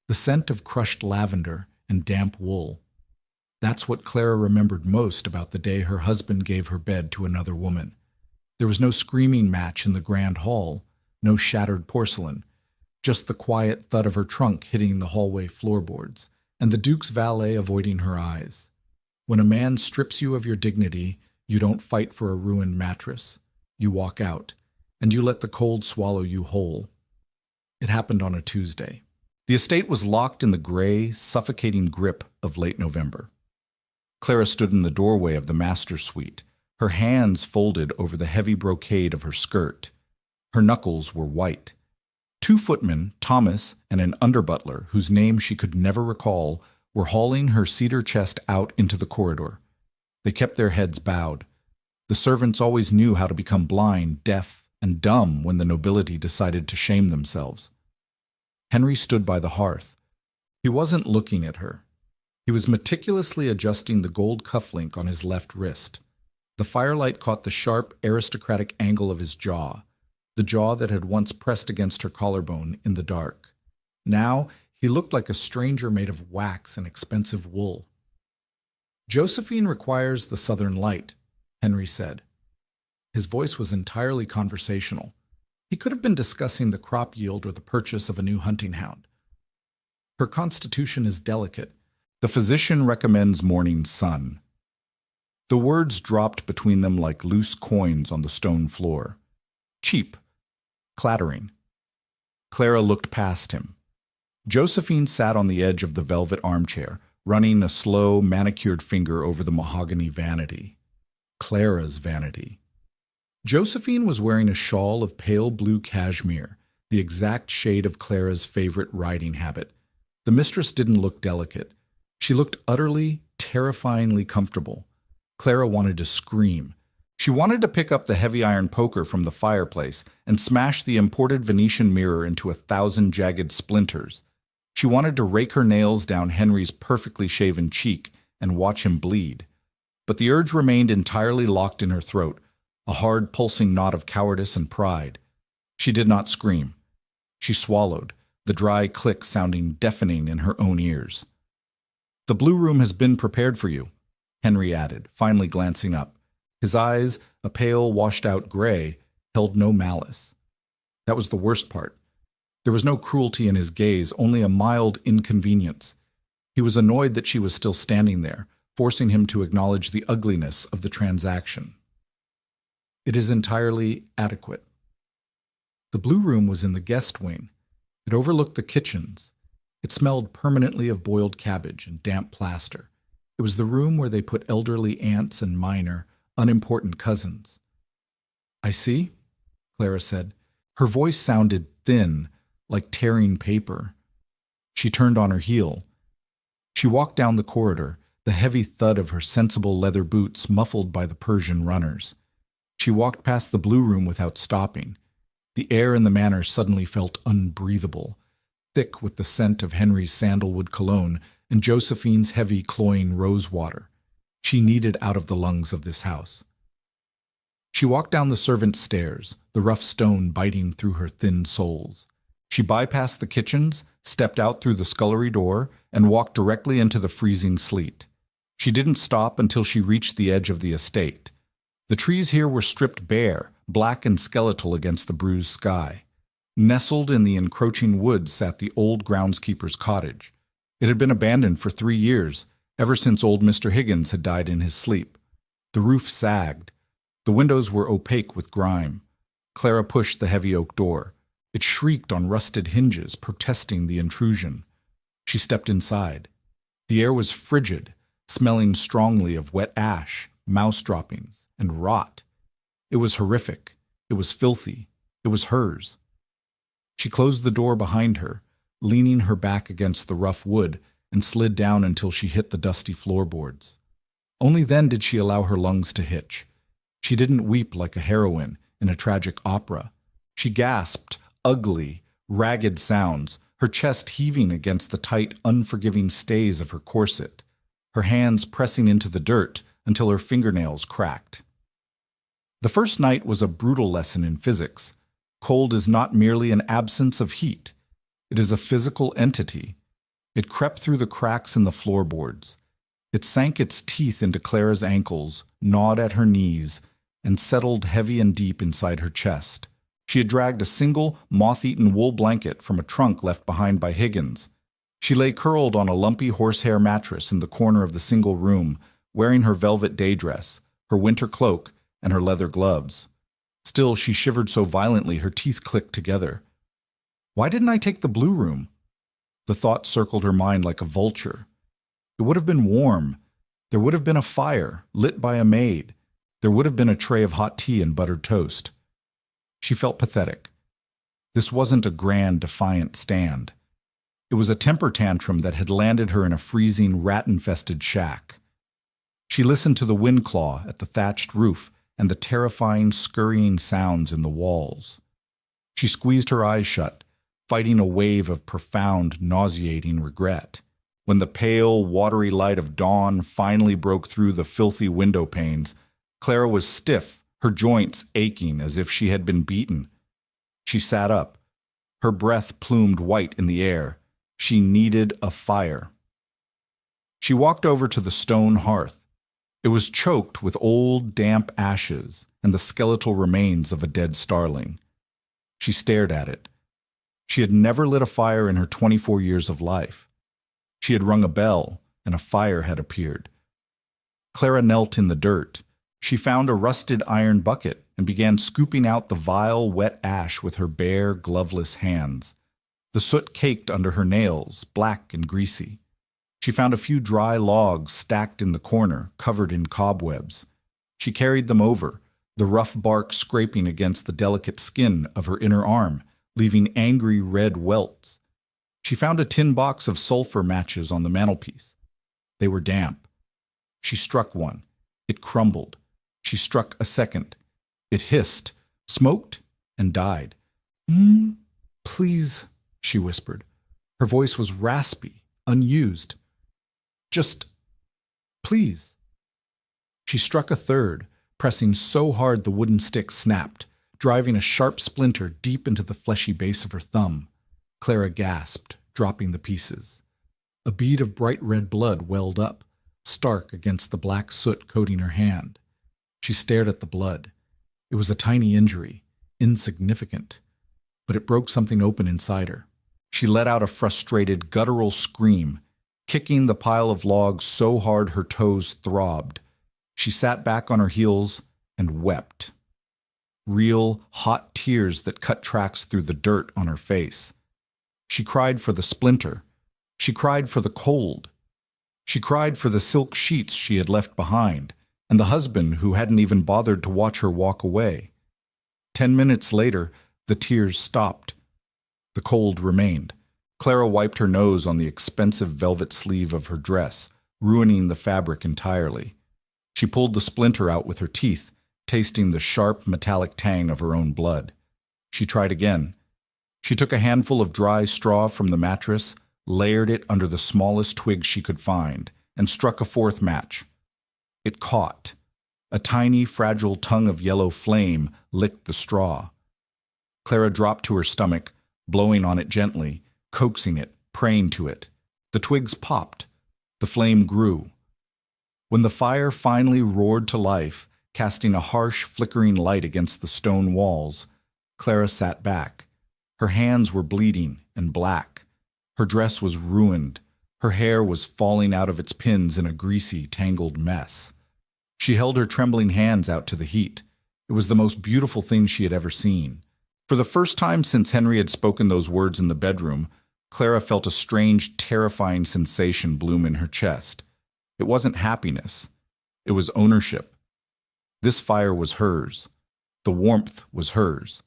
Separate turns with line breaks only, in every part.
the scent of crushed lavender and damp wool. That's what Clara remembered most about the day her husband gave her bed to another woman. There was no screaming match in the grand hall, no shattered porcelain, just the quiet thud of her trunk hitting the hallway floorboards, and the Duke's valet avoiding her eyes. When a man strips you of your dignity, you don't fight for a ruined mattress. You walk out, and you let the cold swallow you whole. It happened on a Tuesday. The estate was locked in the gray, suffocating grip of late November. Clara stood in the doorway of the master suite, her hands folded over the heavy brocade of her skirt. Her knuckles were white. 2 footmen, Thomas and an under-butler, whose name she could never recall, were hauling her cedar chest out into the corridor. They kept their heads bowed. The servants always knew how to become blind, deaf, and dumb when the nobility decided to shame themselves. Henry stood by the hearth. He wasn't looking at her. He was meticulously adjusting the gold cufflink on his left wrist. The firelight caught the sharp, aristocratic angle of his jaw, the jaw that had once pressed against her collarbone in the dark. Now, he looked like a stranger made of wax and expensive wool. "Josephine requires the southern light," Henry said. His voice was entirely conversational. He could have been discussing the crop yield or the purchase of a new hunting hound. "Her constitution is delicate. The physician recommends morning sun." The words dropped between them like loose coins on the stone floor. Cheap. Clattering. Clara looked past him. Josephine sat on the edge of the velvet armchair, running a slow, manicured finger over the mahogany vanity. Clara's vanity. Josephine was wearing a shawl of pale blue cashmere, the exact shade of Clara's favorite riding habit. The mistress didn't look delicate. She looked utterly, terrifyingly comfortable. Clara wanted to scream. She wanted to pick up the heavy iron poker from the fireplace and smash the imported Venetian mirror into 1,000 jagged splinters. She wanted to rake her nails down Henry's perfectly shaven cheek and watch him bleed. But the urge remained entirely locked in her throat, a hard pulsing knot of cowardice and pride. She did not scream. She swallowed, the dry click sounding deafening in her own ears. "The blue room has been prepared for you," Henry added, finally glancing up. His eyes, a pale, washed-out gray, held no malice. That was the worst part. There was no cruelty in his gaze, only a mild inconvenience. He was annoyed that she was still standing there, forcing him to acknowledge the ugliness of the transaction. "It is entirely adequate." The blue room was in the guest wing. It overlooked the kitchens. It smelled permanently of boiled cabbage and damp plaster. It was the room where they put elderly aunts and minor, unimportant cousins. "I see," Clara said. Her voice sounded thin, like tearing paper. She turned on her heel. She walked down the corridor, the heavy thud of her sensible leather boots muffled by the Persian runners. She walked past the blue room without stopping. The air in the manor suddenly felt unbreathable, thick with the scent of Henry's sandalwood cologne and Josephine's heavy, cloying rose water. She needed out of the lungs of this house. She walked down the servants' stairs, the rough stone biting through her thin soles. She bypassed the kitchens, stepped out through the scullery door, and walked directly into the freezing sleet. She didn't stop until she reached the edge of the estate. The trees here were stripped bare, black and skeletal against the bruised sky. Nestled in the encroaching woods sat the old groundskeeper's cottage. It had been abandoned for 3 years, ever since old Mr. Higgins had died in his sleep. The roof sagged. The windows were opaque with grime. Clara pushed the heavy oak door. It shrieked on rusted hinges, protesting the intrusion. She stepped inside. The air was frigid, smelling strongly of wet ash, mouse droppings, and rot. It was horrific. It was filthy. It was hers. She closed the door behind her, leaning her back against the rough wood, and slid down until she hit the dusty floorboards. Only then did she allow her lungs to hitch. She didn't weep like a heroine in a tragic opera. She gasped ugly, ragged sounds, her chest heaving against the tight, unforgiving stays of her corset, her hands pressing into the dirt until her fingernails cracked. The first night was a brutal lesson in physics. Cold is not merely an absence of heat. It is a physical entity. It crept through the cracks in the floorboards. It sank its teeth into Clara's ankles, gnawed at her knees, and settled heavy and deep inside her chest. She had dragged a single, moth-eaten wool blanket from a trunk left behind by Higgins. She lay curled on a lumpy horsehair mattress in the corner of the single room, wearing her velvet day dress, her winter cloak, and her leather gloves. Still, she shivered so violently her teeth clicked together. Why didn't I take the blue room? The thought circled her mind like a vulture. It would have been warm. There would have been a fire, lit by a maid. There would have been a tray of hot tea and buttered toast. She felt pathetic. This wasn't a grand, defiant stand. It was a temper tantrum that had landed her in a freezing, rat-infested shack. She listened to the wind claw at the thatched roof and the terrifying, scurrying sounds in the walls. She squeezed her eyes shut, fighting a wave of profound, nauseating regret. When the pale, watery light of dawn finally broke through the filthy window panes, Clara was stiff, her joints aching as if she had been beaten. She sat up. Her breath plumed white in the air. She needed a fire. She walked over to the stone hearth. It was choked with old, damp ashes and the skeletal remains of a dead starling. She stared at it. She had never lit a fire in her 24 years of life. She had rung a bell, and a fire had appeared. Clara knelt in the dirt. She found a rusted iron bucket and began scooping out the vile, wet ash with her bare, gloveless hands. The soot caked under her nails, black and greasy. She found a few dry logs stacked in the corner, covered in cobwebs. She carried them over, the rough bark scraping against the delicate skin of her inner arm, leaving angry red welts. She found a tin box of sulfur matches on the mantelpiece. They were damp. She struck one. It crumbled. She struck a second. It hissed, smoked, and died. Please, she whispered. Her voice was raspy, unused. Just, please. She struck a third, pressing so hard the wooden stick snapped, driving a sharp splinter deep into the fleshy base of her thumb. Clara gasped, dropping the pieces. A bead of bright red blood welled up, stark against the black soot coating her hand. She stared at the blood. It was a tiny injury, insignificant, but it broke something open inside her. She let out a frustrated, guttural scream, kicking the pile of logs so hard her toes throbbed. She sat back on her heels and wept. Real, hot tears that cut tracks through the dirt on her face. She cried for the splinter. She cried for the cold. She cried for the silk sheets she had left behind, and the husband who hadn't even bothered to watch her walk away. 10 minutes later, the tears stopped. The cold remained. Clara wiped her nose on the expensive velvet sleeve of her dress, ruining the fabric entirely. She pulled the splinter out with her teeth, tasting the sharp, metallic tang of her own blood. She tried again. She took a handful of dry straw from the mattress, layered it under the smallest twig she could find, and struck a fourth match. It caught. A tiny, fragile tongue of yellow flame licked the straw. Clara dropped to her stomach, blowing on it gently, coaxing it, praying to it. The twigs popped. The flame grew. When the fire finally roared to life, casting a harsh, flickering light against the stone walls, Clara sat back. Her hands were bleeding and black. Her dress was ruined. Her hair was falling out of its pins in a greasy, tangled mess. She held her trembling hands out to the heat. It was the most beautiful thing she had ever seen. For the first time since Henry had spoken those words in the bedroom, Clara felt a strange, terrifying sensation bloom in her chest. It wasn't happiness. It was ownership. This fire was hers. The warmth was hers.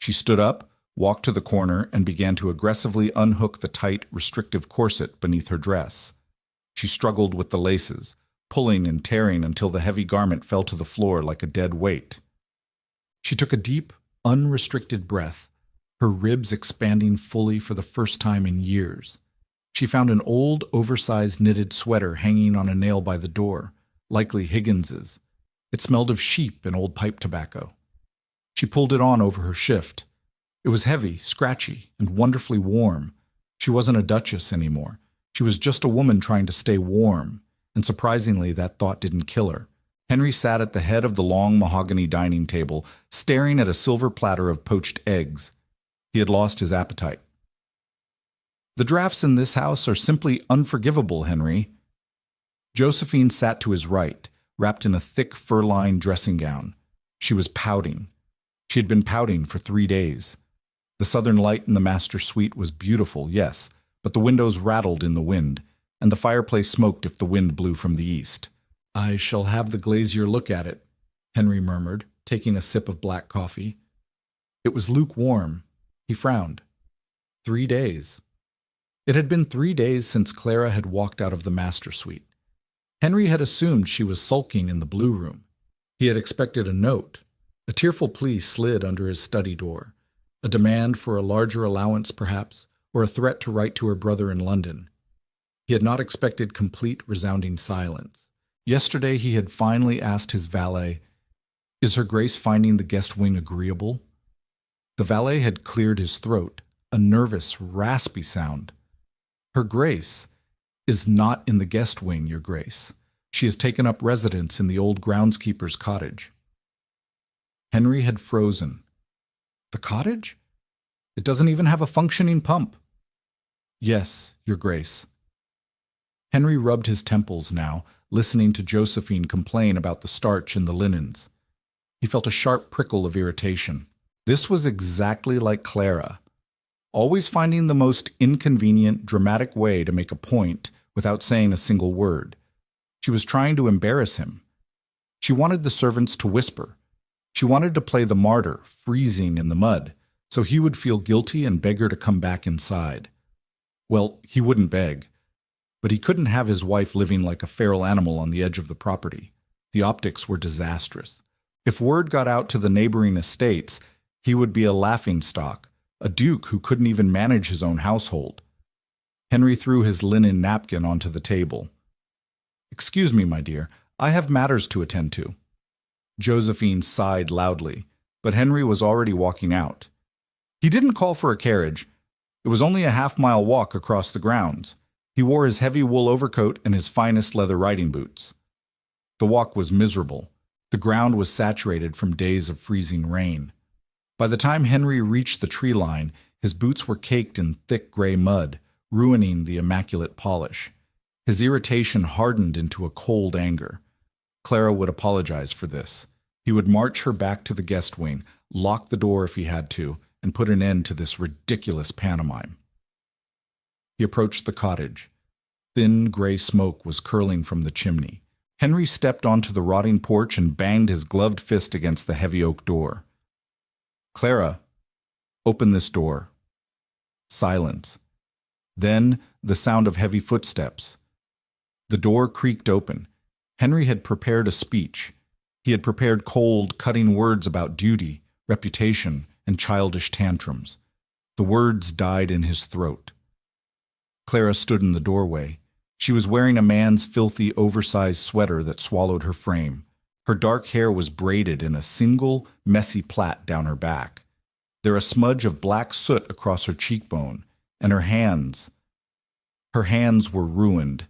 She stood up, walked to the corner, and began to aggressively unhook the tight, restrictive corset beneath her dress. She struggled with the laces, pulling and tearing until the heavy garment fell to the floor like a dead weight. She took a deep, unrestricted breath, her ribs expanding fully for the first time in years. She found an old, oversized knitted sweater hanging on a nail by the door, likely Higgins's. It smelled of sheep and old pipe tobacco. She pulled it on over her shift. It was heavy, scratchy, and wonderfully warm. She wasn't a duchess anymore. She was just a woman trying to stay warm, and surprisingly, that thought didn't kill her. Henry sat at the head of the long mahogany dining table, staring at a silver platter of poached eggs. He had lost his appetite. "The drafts in this house are simply unforgivable, Henry." Josephine sat to his right, wrapped in a thick fur-lined dressing gown. She was pouting. She had been pouting for 3 days. The southern light in the master suite was beautiful, yes, but the windows rattled in the wind, and the fireplace smoked if the wind blew from the east. "I shall have the glazier look at it," Henry murmured, taking a sip of black coffee. It was lukewarm. He frowned. 3 days. It had been 3 days since Clara had walked out of the master suite. Henry had assumed she was sulking in the blue room. He had expected a note. A tearful plea slid under his study door. A demand for a larger allowance, perhaps, or a threat to write to her brother in London. He had not expected complete, resounding silence. Yesterday he had finally asked his valet, "Is Her Grace finding the guest wing agreeable?" The valet had cleared his throat, a nervous, raspy sound. "Her Grace is not in the guest wing, Your Grace. She has taken up residence in the old groundskeeper's cottage." Henry had frozen. "The cottage? It doesn't even have a functioning pump." "Yes, Your Grace." Henry rubbed his temples now, listening to Josephine complain about the starch in the linens. He felt a sharp prickle of irritation. This was exactly like Clara, always finding the most inconvenient, dramatic way to make a point without saying a single word. She was trying to embarrass him. She wanted the servants to whisper. She wanted to play the martyr, freezing in the mud, so he would feel guilty and beg her to come back inside. Well, he wouldn't beg, but he couldn't have his wife living like a feral animal on the edge of the property. The optics were disastrous. If word got out to the neighboring estates, he would be a laughingstock, a duke who couldn't even manage his own household. Henry threw his linen napkin onto the table. "Excuse me, my dear, I have matters to attend to." Josephine sighed loudly, but Henry was already walking out. He didn't call for a carriage. It was only a half-mile walk across the grounds. He wore his heavy wool overcoat and his finest leather riding boots. The walk was miserable. The ground was saturated from days of freezing rain. By the time Henry reached the tree line, his boots were caked in thick gray mud, ruining the immaculate polish. His irritation hardened into a cold anger. Clara would apologize for this. He would march her back to the guest wing, lock the door if he had to, and put an end to this ridiculous pantomime. He approached the cottage. Thin gray smoke was curling from the chimney. Henry stepped onto the rotting porch and banged his gloved fist against the heavy oak door. "Clara, open this door." Silence. Then the sound of heavy footsteps. The door creaked open. Henry had prepared a speech. He had prepared cold, cutting words about duty, reputation, and childish tantrums. The words died in his throat. Clara stood in the doorway. She was wearing a man's filthy, oversized sweater that swallowed her frame. Her dark hair was braided in a single, messy plait down her back. There a smudge of black soot across her cheekbone, and her hands were ruined.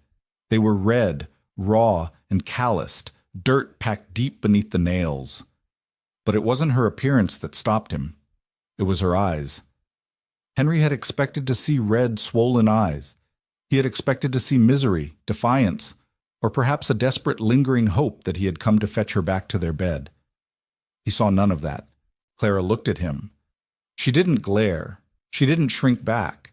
They were red, raw, and calloused, dirt packed deep beneath the nails. But it wasn't her appearance that stopped him. It was her eyes. Henry had expected to see red, swollen eyes. He had expected to see misery, defiance, or perhaps a desperate, lingering hope that he had come to fetch her back to their bed. He saw none of that. Clara looked at him. She didn't glare. She didn't shrink back.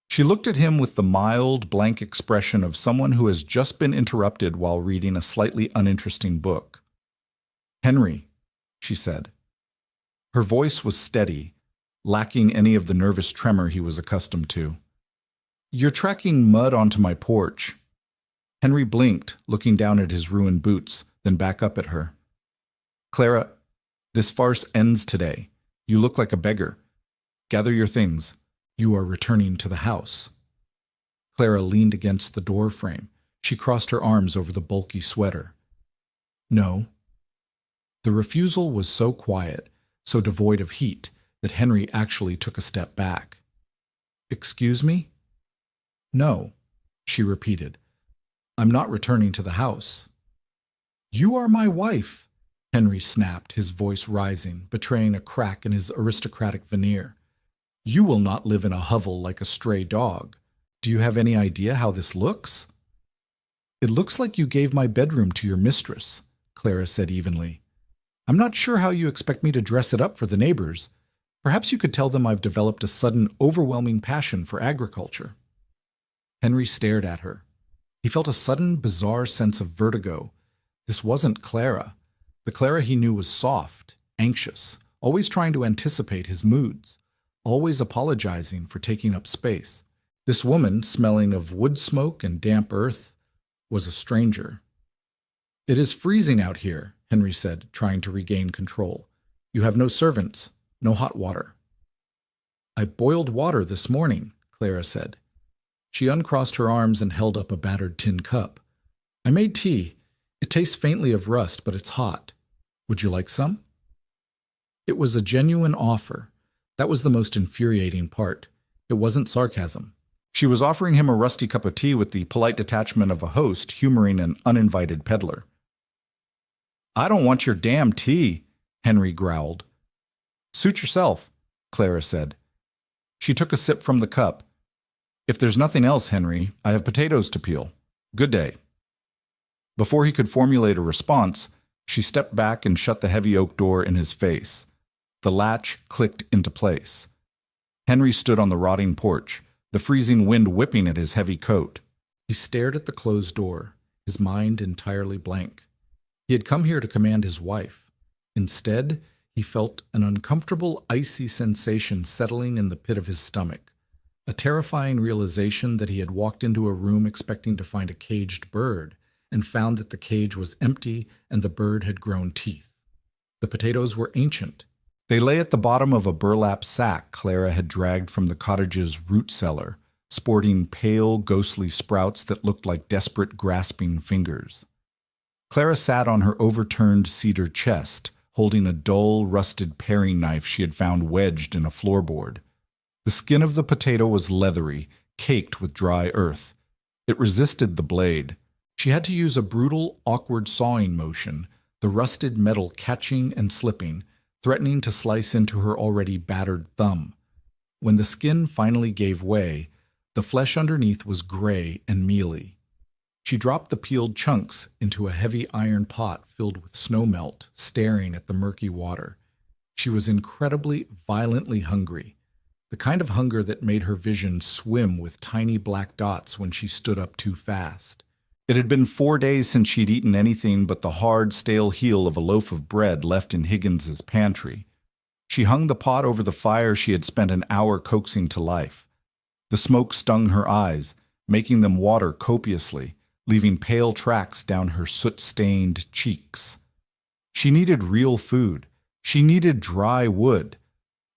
She looked at him with the mild, blank expression of someone who has just been interrupted while reading a slightly uninteresting book. "Henry," she said. Her voice was steady, lacking any of the nervous tremor he was accustomed to. "You're tracking mud onto my porch." Henry blinked, looking down at his ruined boots, then back up at her. "Clara, this farce ends today. You look like a beggar. Gather your things. You are returning to the house." Clara leaned against the door frame. She crossed her arms over the bulky sweater. "No." The refusal was so quiet, so devoid of heat, that Henry actually took a step back. Excuse me? No, she repeated. I'm not returning to the house. You are my wife, Henry snapped, his voice rising, betraying a crack in his aristocratic veneer. You will not live in a hovel like a stray dog. Do you have any idea how this looks? It looks like you gave my bedroom to your mistress, Clara said evenly. I'm not sure how you expect me to dress it up for the neighbors. Perhaps you could tell them I've developed a sudden, overwhelming passion for agriculture. Henry stared at her. He felt a sudden, bizarre sense of vertigo. This wasn't Clara. The Clara he knew was soft, anxious, always trying to anticipate his moods, always apologizing for taking up space. This woman, smelling of wood smoke and damp earth, was a stranger. It is freezing out here, Henry said, trying to regain control. You have no servants, no hot water. I boiled water this morning, Clara said. She uncrossed her arms and held up a battered tin cup. I made tea. It tastes faintly of rust, but it's hot. Would you like some? It was a genuine offer. That was the most infuriating part. It wasn't sarcasm. She was offering him a rusty cup of tea with the polite detachment of a host humoring an uninvited peddler. I don't want your damn tea, Henry growled. Suit yourself, Clara said. She took a sip from the cup. If there's nothing else, Henry, I have potatoes to peel. Good day. Before he could formulate a response, she stepped back and shut the heavy oak door in his face. The latch clicked into place. Henry stood on the rotting porch, the freezing wind whipping at his heavy coat. He stared at the closed door, his mind entirely blank. He had come here to command his wife. Instead, he felt an uncomfortable, icy sensation settling in the pit of his stomach, a terrifying realization that he had walked into a room expecting to find a caged bird, and found that the cage was empty and the bird had grown teeth. The potatoes were ancient. They lay at the bottom of a burlap sack Clara had dragged from the cottage's root cellar, sporting pale, ghostly sprouts that looked like desperate, grasping fingers. Clara sat on her overturned cedar chest, holding a dull, rusted paring knife she had found wedged in a floorboard. The skin of the potato was leathery, caked with dry earth. It resisted the blade. She had to use a brutal, awkward sawing motion, the rusted metal catching and slipping, threatening to slice into her already battered thumb. When the skin finally gave way, the flesh underneath was gray and mealy. She dropped the peeled chunks into a heavy iron pot filled with snowmelt, staring at the murky water. She was incredibly, violently hungry, the kind of hunger that made her vision swim with tiny black dots when she stood up too fast. It had been 4 days since she'd eaten anything but the hard, stale heel of a loaf of bread left in Higgins's pantry. She hung the pot over the fire she had spent an hour coaxing to life. The smoke stung her eyes, making them water copiously, leaving pale tracks down her soot-stained cheeks. She needed real food. She needed dry wood.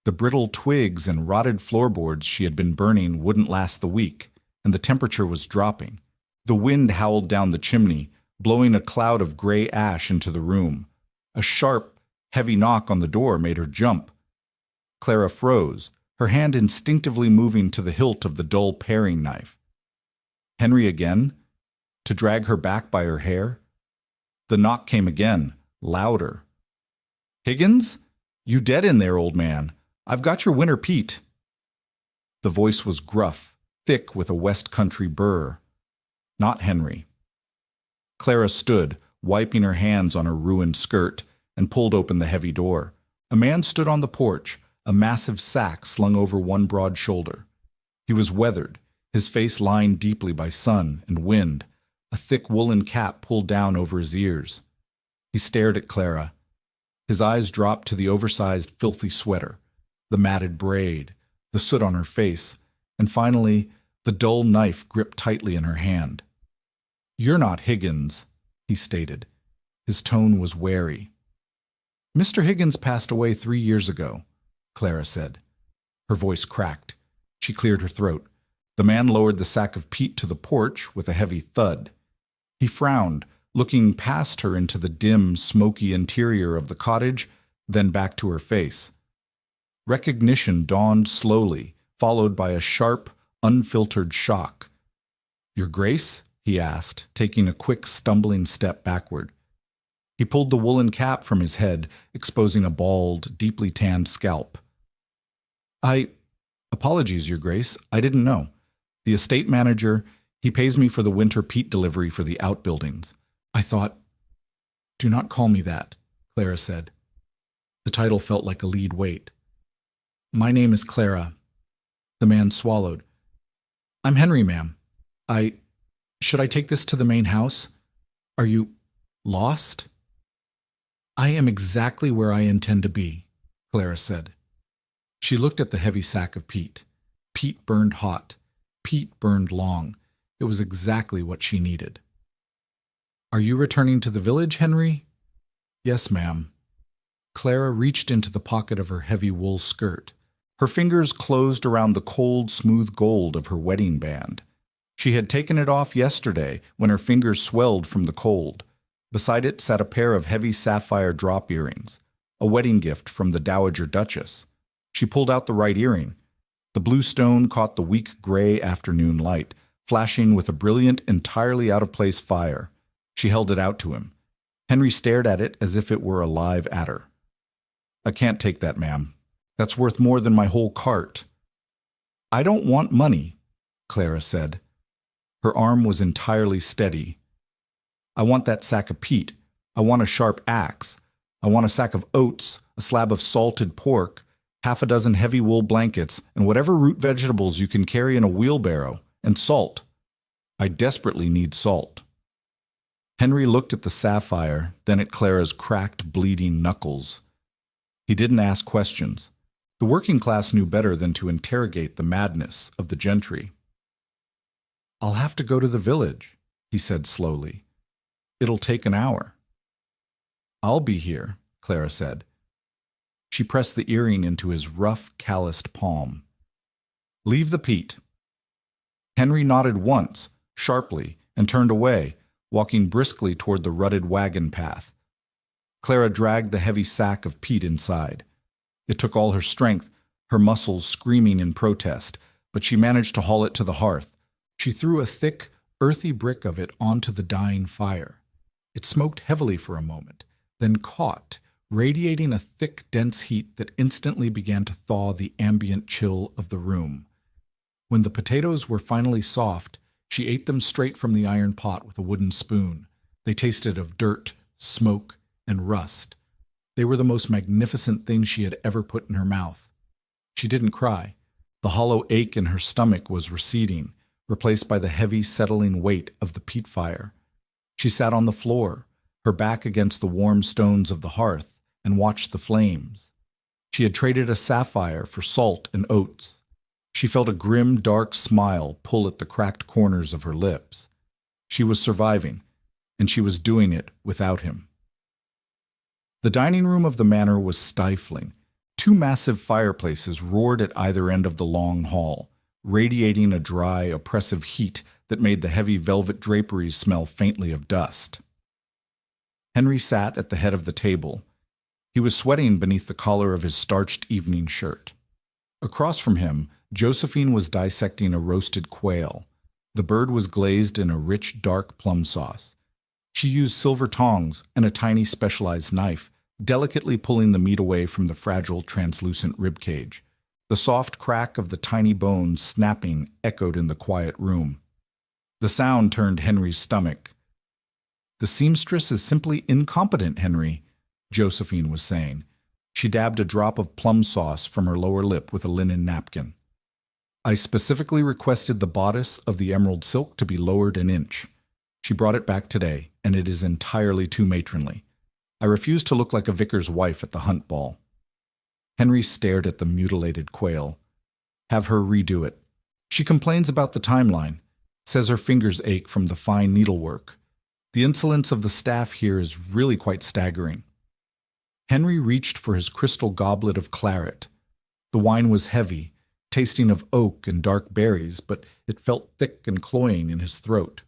The brittle twigs and rotted floorboards she had been burning wouldn't last the week, and the temperature was dropping. The wind howled down the chimney, blowing a cloud of gray ash into the room. A sharp, heavy knock on the door made her jump. Clara froze, her hand instinctively moving to the hilt of the dull paring knife. Henry again? To drag her back by her hair? The knock came again, louder. Higgins? You dead in there, old man. I've got your winter peat. The voice was gruff, thick with a West Country burr. Not Henry. Clara stood, wiping her hands on her ruined skirt, and pulled open the heavy door. A man stood on the porch, a massive sack slung over one broad shoulder. He was weathered, his face lined deeply by sun and wind, a thick woolen cap pulled down over his ears. He stared at Clara. His eyes dropped to the oversized, filthy sweater, the matted braid, the soot on her face, and finally, the dull knife gripped tightly in her hand. You're not Higgins, he stated. His tone was wary. Mr. Higgins passed away 3 years ago, Clara said. Her voice cracked. She cleared her throat. The man lowered the sack of peat to the porch with a heavy thud. He frowned, looking past her into the dim, smoky interior of the cottage, then back to her face. Recognition dawned slowly, followed by a sharp, unfiltered shock. "Your Grace?" he asked, taking a quick, stumbling step backward. He pulled the woolen cap from his head, exposing a bald, deeply tanned scalp. Apologies, Your Grace. I didn't know. The estate manager, he pays me for the winter peat delivery for the outbuildings. I thought—" "Do not call me that," Clara said. The title felt like a lead weight. "My name is Clara." The man swallowed. "I'm Henry, ma'am. Should I take this to the main house? Are you lost?" "I am exactly where I intend to be," Clara said. She looked at the heavy sack of peat. Peat burned hot. Peat burned long. It was exactly what she needed. "Are you returning to the village, Henry?" "Yes, ma'am." Clara reached into the pocket of her heavy wool skirt. Her fingers closed around the cold, smooth gold of her wedding band. She had taken it off yesterday when her fingers swelled from the cold. Beside it sat a pair of heavy sapphire drop earrings, a wedding gift from the Dowager Duchess. She pulled out the right earring. The blue stone caught the weak gray afternoon light, flashing with a brilliant, entirely out-of-place fire. She held it out to him. Henry stared at it as if it were a live adder. "I can't take that, ma'am. That's worth more than my whole cart." "I don't want money," Clara said. Her arm was entirely steady. "I want that sack of peat. I want a sharp axe. I want a sack of oats, a slab of salted pork, half a dozen heavy wool blankets, and whatever root vegetables you can carry in a wheelbarrow, and salt. I desperately need salt." Henry looked at the sapphire, then at Clara's cracked, bleeding knuckles. He didn't ask questions. The working class knew better than to interrogate the madness of the gentry. "I'll have to go to the village," he said slowly. "It'll take an hour." "I'll be here," Clara said. She pressed the earring into his rough, calloused palm. "Leave the peat." Henry nodded once, sharply, and turned away, walking briskly toward the rutted wagon path. Clara dragged the heavy sack of peat inside. It took all her strength, her muscles screaming in protest, but she managed to haul it to the hearth. She threw a thick, earthy brick of it onto the dying fire. It smoked heavily for a moment, then caught, radiating a thick, dense heat that instantly began to thaw the ambient chill of the room. When the potatoes were finally soft, she ate them straight from the iron pot with a wooden spoon. They tasted of dirt, smoke, and rust. They were the most magnificent thing she had ever put in her mouth. She didn't cry. The hollow ache in her stomach was receding, replaced by the heavy, settling weight of the peat fire. She sat on the floor, her back against the warm stones of the hearth, and watched the flames. She had traded a sapphire for salt and oats. She felt a grim, dark smile pull at the cracked corners of her lips. She was surviving, and she was doing it without him. The dining room of the manor was stifling. Two massive fireplaces roared at either end of the long hall, radiating a dry, oppressive heat that made the heavy velvet draperies smell faintly of dust. Henry sat at the head of the table. He was sweating beneath the collar of his starched evening shirt. Across from him, Josephine was dissecting a roasted quail. The bird was glazed in a rich, dark plum sauce. She used silver tongs and a tiny specialized knife, delicately pulling the meat away from the fragile, translucent ribcage. The soft crack of the tiny bones snapping echoed in the quiet room. The sound turned Henry's stomach. "The seamstress is simply incompetent, Henry," Josephine was saying. She dabbed a drop of plum sauce from her lower lip with a linen napkin. "I specifically requested the bodice of the emerald silk to be lowered an inch. She brought it back today, and it is entirely too matronly. I refuse to look like a vicar's wife at the hunt ball." Henry stared at the mutilated quail. "Have her redo it. She complains about the timeline, says her fingers ache from the fine needlework. The insolence of the staff here is really quite staggering." Henry reached for his crystal goblet of claret. The wine was heavy, tasting of oak and dark berries, but it felt thick and cloying in his throat.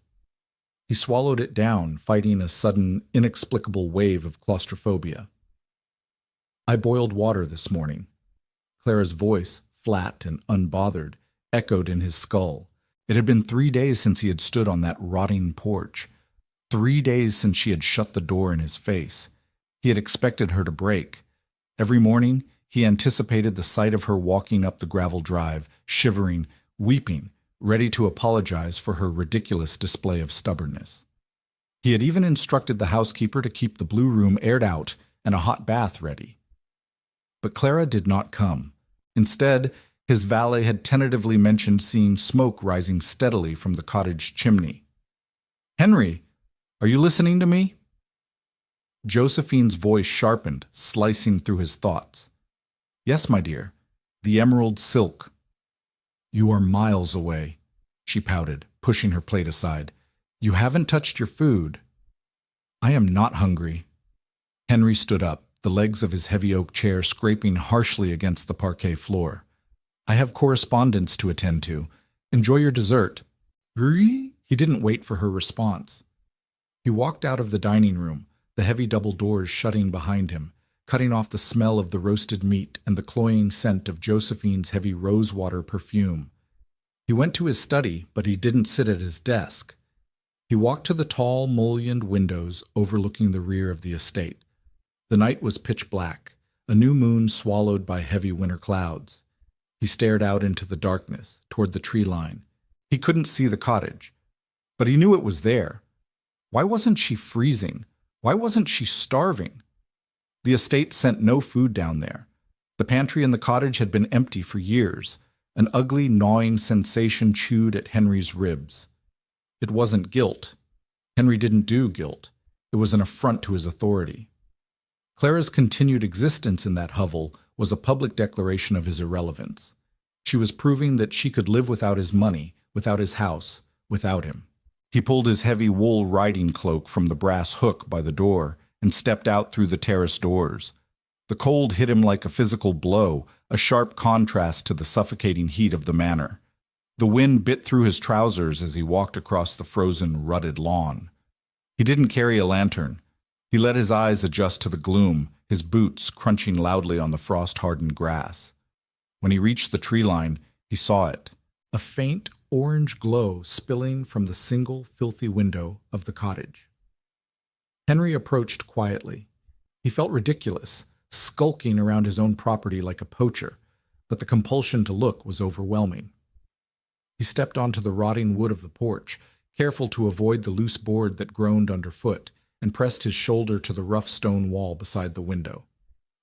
He swallowed it down, fighting a sudden, inexplicable wave of claustrophobia. "I boiled water this morning." Clara's voice, flat and unbothered, echoed in his skull. It had been 3 days since he had stood on that rotting porch. 3 days since she had shut the door in his face. He had expected her to break. Every morning, he anticipated the sight of her walking up the gravel drive, shivering, weeping, ready to apologize for her ridiculous display of stubbornness. He had even instructed the housekeeper to keep the blue room aired out and a hot bath ready. But Clara did not come. Instead, his valet had tentatively mentioned seeing smoke rising steadily from the cottage chimney. "Henry, are you listening to me?" Josephine's voice sharpened, slicing through his thoughts. "Yes, my dear. The emerald silk." "You are miles away," she pouted, pushing her plate aside. "You haven't touched your food." "I am not hungry." Henry stood up, the legs of his heavy oak chair scraping harshly against the parquet floor. "I have correspondence to attend to. Enjoy your dessert." He didn't wait for her response. He walked out of the dining room, the heavy double doors shutting behind him, cutting off the smell of the roasted meat and the cloying scent of Josephine's heavy rosewater perfume. He went to his study, but he didn't sit at his desk. He walked to the tall, mullioned windows overlooking the rear of the estate. The night was pitch black, a new moon swallowed by heavy winter clouds. He stared out into the darkness, toward the tree line. He couldn't see the cottage, but he knew it was there. Why wasn't she freezing? Why wasn't she starving? The estate sent no food down there. The pantry in the cottage had been empty for years. An ugly, gnawing sensation chewed at Henry's ribs. It wasn't guilt. Henry didn't do guilt. It was an affront to his authority. Clara's continued existence in that hovel was a public declaration of his irrelevance. She was proving that she could live without his money, without his house, without him. He pulled his heavy wool riding cloak from the brass hook by the door and stepped out through the terrace doors. The cold hit him like a physical blow, a sharp contrast to the suffocating heat of the manor. The wind bit through his trousers as he walked across the frozen, rutted lawn. He didn't carry a lantern. He let his eyes adjust to the gloom, his boots crunching loudly on the frost-hardened grass. When he reached the tree line, he saw it, a faint orange glow spilling from the single filthy window of the cottage. Henry approached quietly. He felt ridiculous, skulking around his own property like a poacher, but the compulsion to look was overwhelming. He stepped onto the rotting wood of the porch, careful to avoid the loose board that groaned underfoot, and pressed his shoulder to the rough stone wall beside the window.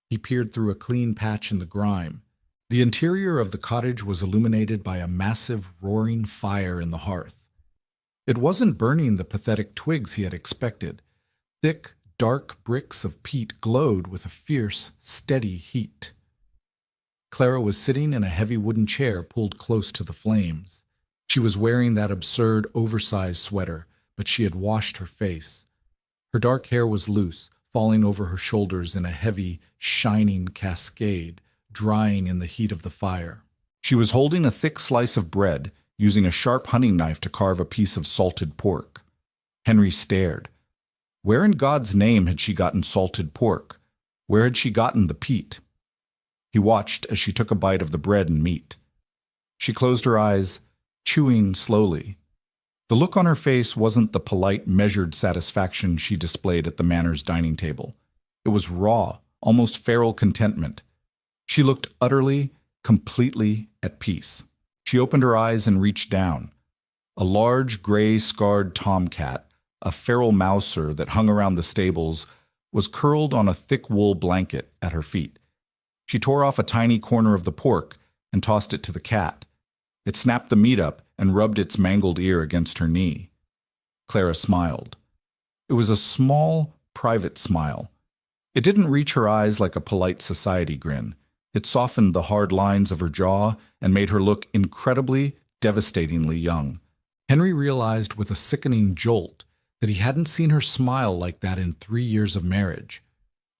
He peered through a clean patch in the grime. The interior of the cottage was illuminated by a massive, roaring fire in the hearth. It wasn't burning the pathetic twigs he had expected. Thick, dark bricks of peat glowed with a fierce, steady heat. Clara was sitting in a heavy wooden chair pulled close to the flames. She was wearing that absurd, oversized sweater, but she had washed her face. Her dark hair was loose, falling over her shoulders in a heavy, shining cascade, drying in the heat of the fire. She was holding a thick slice of bread, using a sharp hunting knife to carve a piece of salted pork. Henry stared. Where in God's name had she gotten salted pork? Where had she gotten the peat? He watched as she took a bite of the bread and meat. She closed her eyes, chewing slowly. The look on her face wasn't the polite, measured satisfaction she displayed at the Manor's dining table. It was raw, almost feral contentment. She looked utterly, completely at peace. She opened her eyes and reached down. A large, gray, scarred tomcat, a feral mouser that hung around the stables, was curled on a thick wool blanket at her feet. She tore off a tiny corner of the pork and tossed it to the cat. It snapped the meat up and rubbed its mangled ear against her knee. Clara smiled. It was a small, private smile. It didn't reach her eyes like a polite society grin. It softened the hard lines of her jaw and made her look incredibly, devastatingly young. Henry realized with a sickening jolt that he hadn't seen her smile like that in 3 years of marriage.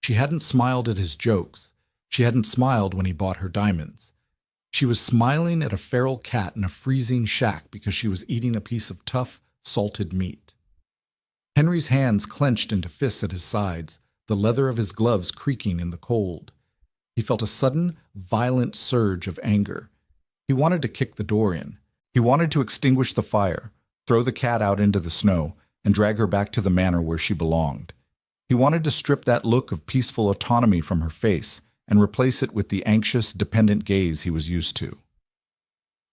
She hadn't smiled at his jokes. She hadn't smiled when he bought her diamonds. She was smiling at a feral cat in a freezing shack because she was eating a piece of tough, salted meat. Henry's hands clenched into fists at his sides, the leather of his gloves creaking in the cold. He felt a sudden, violent surge of anger. He wanted to kick the door in. He wanted to extinguish the fire, throw the cat out into the snow, and drag her back to the manor where she belonged. He wanted to strip that look of peaceful autonomy from her face and replace it with the anxious, dependent gaze he was used to.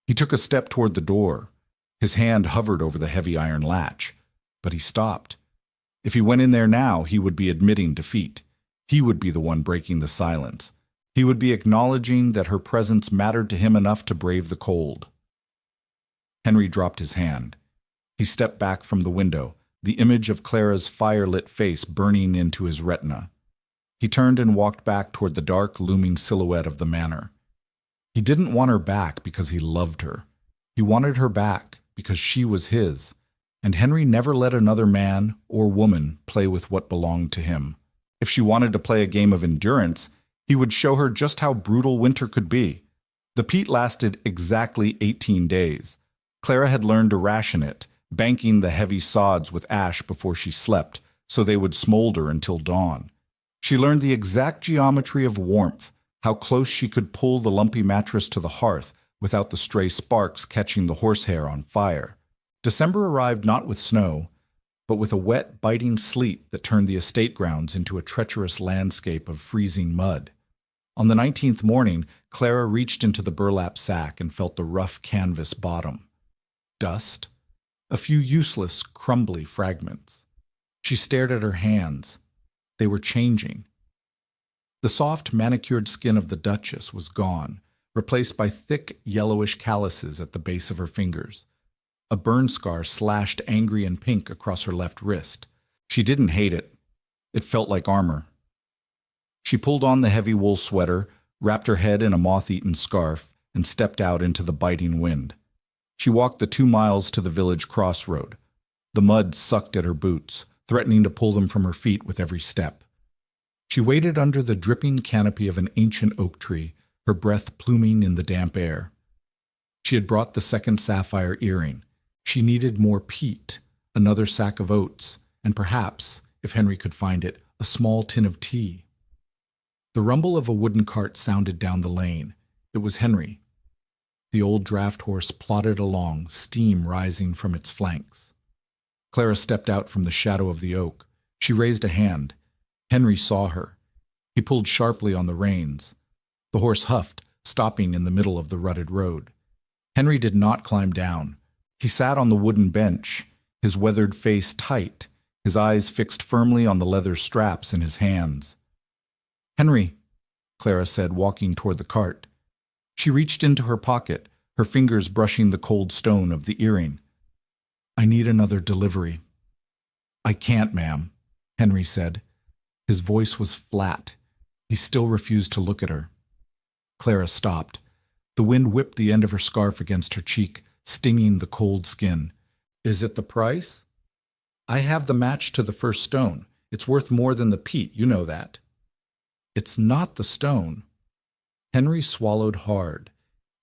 He took a step toward the door. His hand hovered over the heavy iron latch, but he stopped. If he went in there now, he would be admitting defeat. He would be the one breaking the silence. He would be acknowledging that her presence mattered to him enough to brave the cold. Henry dropped his hand. He stepped back from the window, the image of Clara's fire-lit face burning into his retina. He turned and walked back toward the dark, looming silhouette of the manor. He didn't want her back because he loved her. He wanted her back because she was his, and Henry never let another man or woman play with what belonged to him. If she wanted to play a game of endurance, he would show her just how brutal winter could be. The peat lasted exactly 18 days. Clara had learned to ration it, banking the heavy sods with ash before she slept, so they would smolder until dawn. She learned the exact geometry of warmth, how close she could pull the lumpy mattress to the hearth without the stray sparks catching the horsehair on fire. December arrived not with snow, but with a wet, biting sleet that turned the estate grounds into a treacherous landscape of freezing mud. On the 19th morning, Clara reached into the burlap sack and felt the rough canvas bottom. Dust. A few useless, crumbly fragments. She stared at her hands. They were changing. The soft, manicured skin of the Duchess was gone, replaced by thick, yellowish calluses at the base of her fingers. A burn scar slashed angry and pink across her left wrist. She didn't hate it. It felt like armor. She pulled on the heavy wool sweater, wrapped her head in a moth-eaten scarf, and stepped out into the biting wind. She walked the 2 miles to the village crossroad. The mud sucked at her boots, threatening to pull them from her feet with every step. She waited under the dripping canopy of an ancient oak tree, her breath pluming in the damp air. She had brought the second sapphire earring. She needed more peat, another sack of oats, and perhaps, if Henry could find it, a small tin of tea. The rumble of a wooden cart sounded down the lane. It was Henry. The old draft horse plodded along, steam rising from its flanks. Clara stepped out from the shadow of the oak. She raised a hand. Henry saw her. He pulled sharply on the reins. The horse huffed, stopping in the middle of the rutted road. Henry did not climb down. He sat on the wooden bench, his weathered face tight, his eyes fixed firmly on the leather straps in his hands. "Henry," Clara said, walking toward the cart. She reached into her pocket, her fingers brushing the cold stone of the earring. "I need another delivery." "I can't, ma'am," Henry said. His voice was flat. He still refused to look at her. Clara stopped. The wind whipped the end of her scarf against her cheek, stinging the cold skin. "Is it the price?" "I have the match to the first stone. It's worth more than the peat, you know that." "It's not the stone." Henry swallowed hard.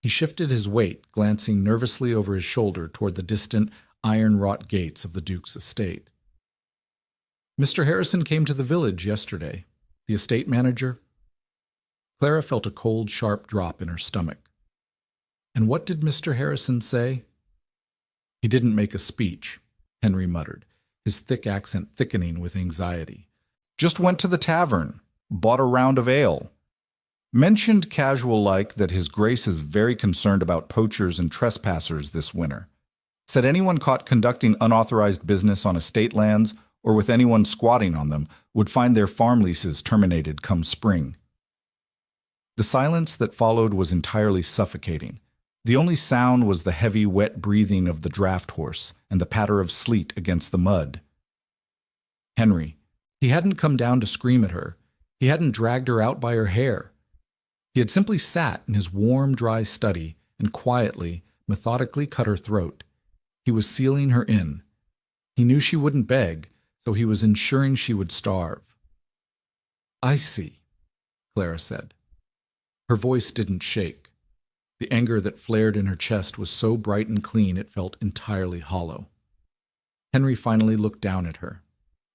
He shifted his weight, glancing nervously over his shoulder toward the distant, iron-wrought gates of the Duke's estate. "Mr. Harrison came to the village yesterday. The estate manager." Clara felt a cold, sharp drop in her stomach. "And what did Mr. Harrison say?" "He didn't make a speech," Henry muttered, his thick accent thickening with anxiety. "Just went to the tavern. Bought a round of ale. Mentioned casual-like that his grace is very concerned about poachers and trespassers this winter. Said anyone caught conducting unauthorized business on estate lands or with anyone squatting on them would find their farm leases terminated come spring." The silence that followed was entirely suffocating. The only sound was the heavy, wet breathing of the draft horse and the patter of sleet against the mud. Henry. He hadn't come down to scream at her. He hadn't dragged her out by her hair. He had simply sat in his warm, dry study and quietly, methodically cut her throat. He was sealing her in. He knew she wouldn't beg, so he was ensuring she would starve. "I see," Clara said. Her voice didn't shake. The anger that flared in her chest was so bright and clean it felt entirely hollow. Henry finally looked down at her.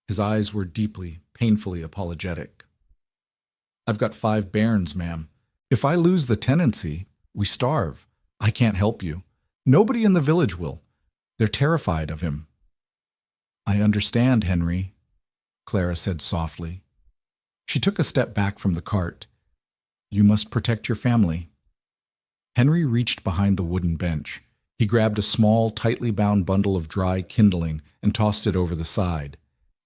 His eyes were deeply, painfully apologetic. I've got 5 bairns, ma'am. If I lose the tenancy, we starve. I can't help you. Nobody in the village will. They're terrified of him." "I understand, Henry," Clara said softly. She took a step back from the cart. "You must protect your family." Henry reached behind the wooden bench. He grabbed a small, tightly bound bundle of dry kindling and tossed it over the side.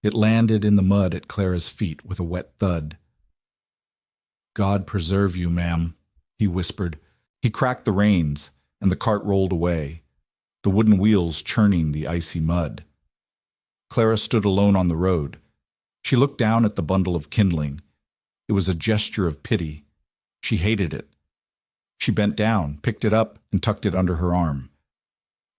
It landed in the mud at Clara's feet with a wet thud. "God preserve you, ma'am," he whispered. He cracked the reins, and the cart rolled away, the wooden wheels churning the icy mud. Clara stood alone on the road. She looked down at the bundle of kindling. It was a gesture of pity. She hated it. She bent down, picked it up, and tucked it under her arm.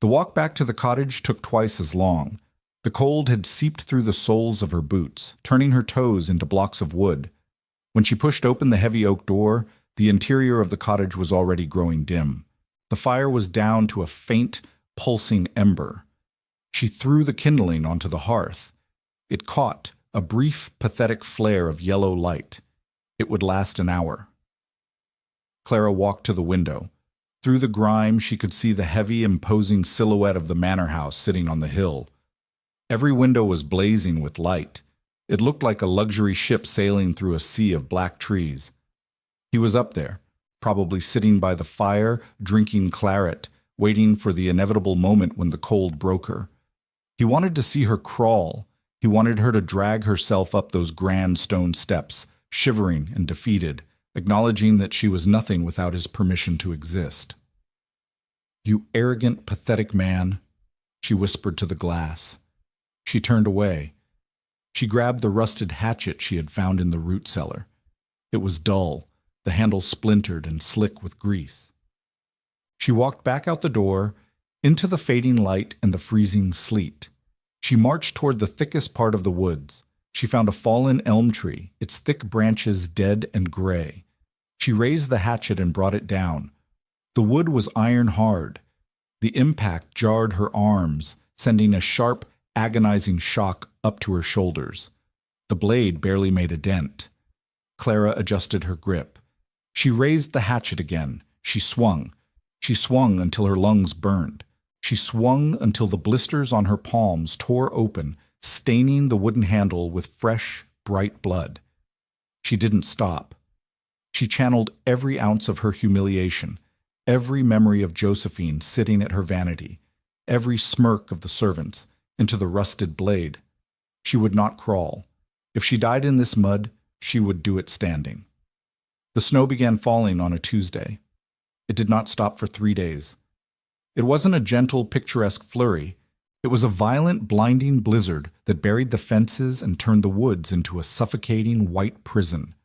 The walk back to the cottage took twice as long. The cold had seeped through the soles of her boots, turning her toes into blocks of wood. When she pushed open the heavy oak door, the interior of the cottage was already growing dim. The fire was down to a faint, pulsing ember. She threw the kindling onto the hearth. It caught, a brief, pathetic flare of yellow light. It would last an hour. Clara walked to the window. Through the grime, she could see the heavy, imposing silhouette of the manor house sitting on the hill. Every window was blazing with light. It looked like a luxury ship sailing through a sea of black trees. He was up there, probably sitting by the fire, drinking claret, waiting for the inevitable moment when the cold broke her. He wanted to see her crawl. He wanted her to drag herself up those grand stone steps, shivering and defeated, acknowledging that she was nothing without his permission to exist. "You arrogant, pathetic man," she whispered to the glass. She turned away. She grabbed the rusted hatchet she had found in the root cellar. It was dull, the handle splintered and slick with grease. She walked back out the door, into the fading light and the freezing sleet. She marched toward the thickest part of the woods. She found a fallen elm tree, its thick branches dead and gray. She raised the hatchet and brought it down. The wood was iron hard. The impact jarred her arms, sending a sharp, agonizing shock up to her shoulders. The blade barely made a dent. Clara adjusted her grip. She raised the hatchet again. She swung. She swung until her lungs burned. She swung until the blisters on her palms tore open, staining the wooden handle with fresh, bright blood. She didn't stop. She channeled every ounce of her humiliation, every memory of Josephine sitting at her vanity, every smirk of the servants, into the rusted blade. She would not crawl. If she died in this mud, she would do it standing. The snow began falling on a Tuesday. It did not stop for 3 days. It wasn't a gentle, picturesque flurry. It was a violent, blinding blizzard that buried the fences and turned the woods into a suffocating white prison.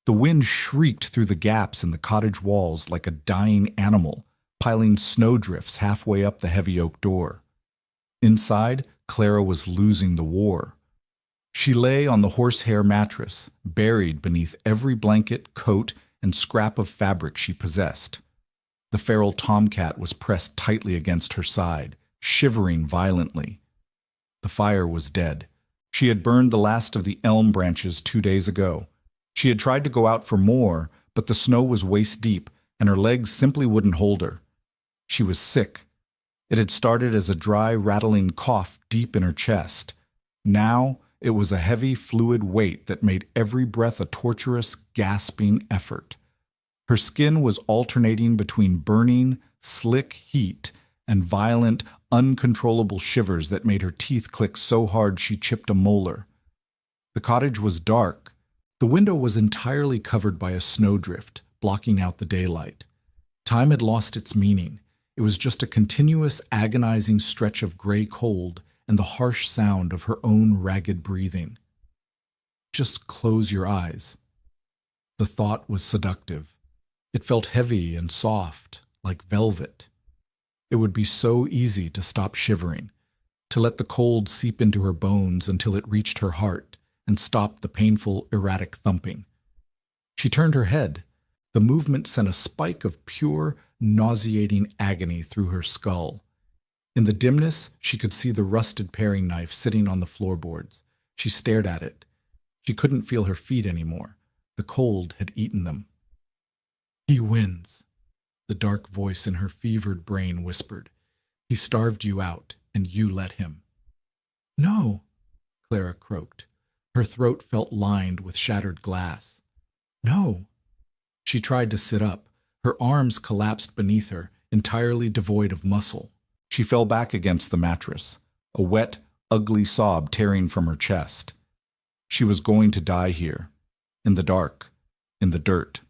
The wind shrieked through the gaps in the cottage walls like a dying animal, piling snowdrifts halfway up the heavy oak door. Inside, Clara was losing the war. She lay on the horsehair mattress, buried beneath every blanket, coat, and scrap of fabric she possessed. The feral tomcat was pressed tightly against her side, shivering violently. The fire was dead. She had burned the last of the elm branches 2 days ago. She had tried to go out for more, but the snow was waist deep, and her legs simply wouldn't hold her. She was sick. It had started as a dry, rattling cough deep in her chest. Now it was a heavy, fluid weight that made every breath a torturous, gasping effort. Her skin was alternating between burning, slick heat and violent, uncontrollable shivers that made her teeth click so hard she chipped a molar. The cottage was dark. The window was entirely covered by a snowdrift, blocking out the daylight. Time had lost its meaning. It was just a continuous, agonizing stretch of gray cold and the harsh sound of her own ragged breathing. Just close your eyes. The thought was seductive. It felt heavy and soft, like velvet. It would be so easy to stop shivering, to let the cold seep into her bones until it reached her heart and stopped the painful, erratic thumping. She turned her head. The movement sent a spike of pure, nauseating agony through her skull. In the dimness, she could see the rusted paring knife sitting on the floorboards. She stared at it. She couldn't feel her feet anymore. The cold had eaten them. "He wins," the dark voice in her fevered brain whispered. "He starved you out, and you let him." "No," Clara croaked. Her throat felt lined with shattered glass. "No." She tried to sit up. Her arms collapsed beneath her, entirely devoid of muscle. She fell back against the mattress, a wet, ugly sob tearing from her chest. She was going to die here, in the dark, in the dirt.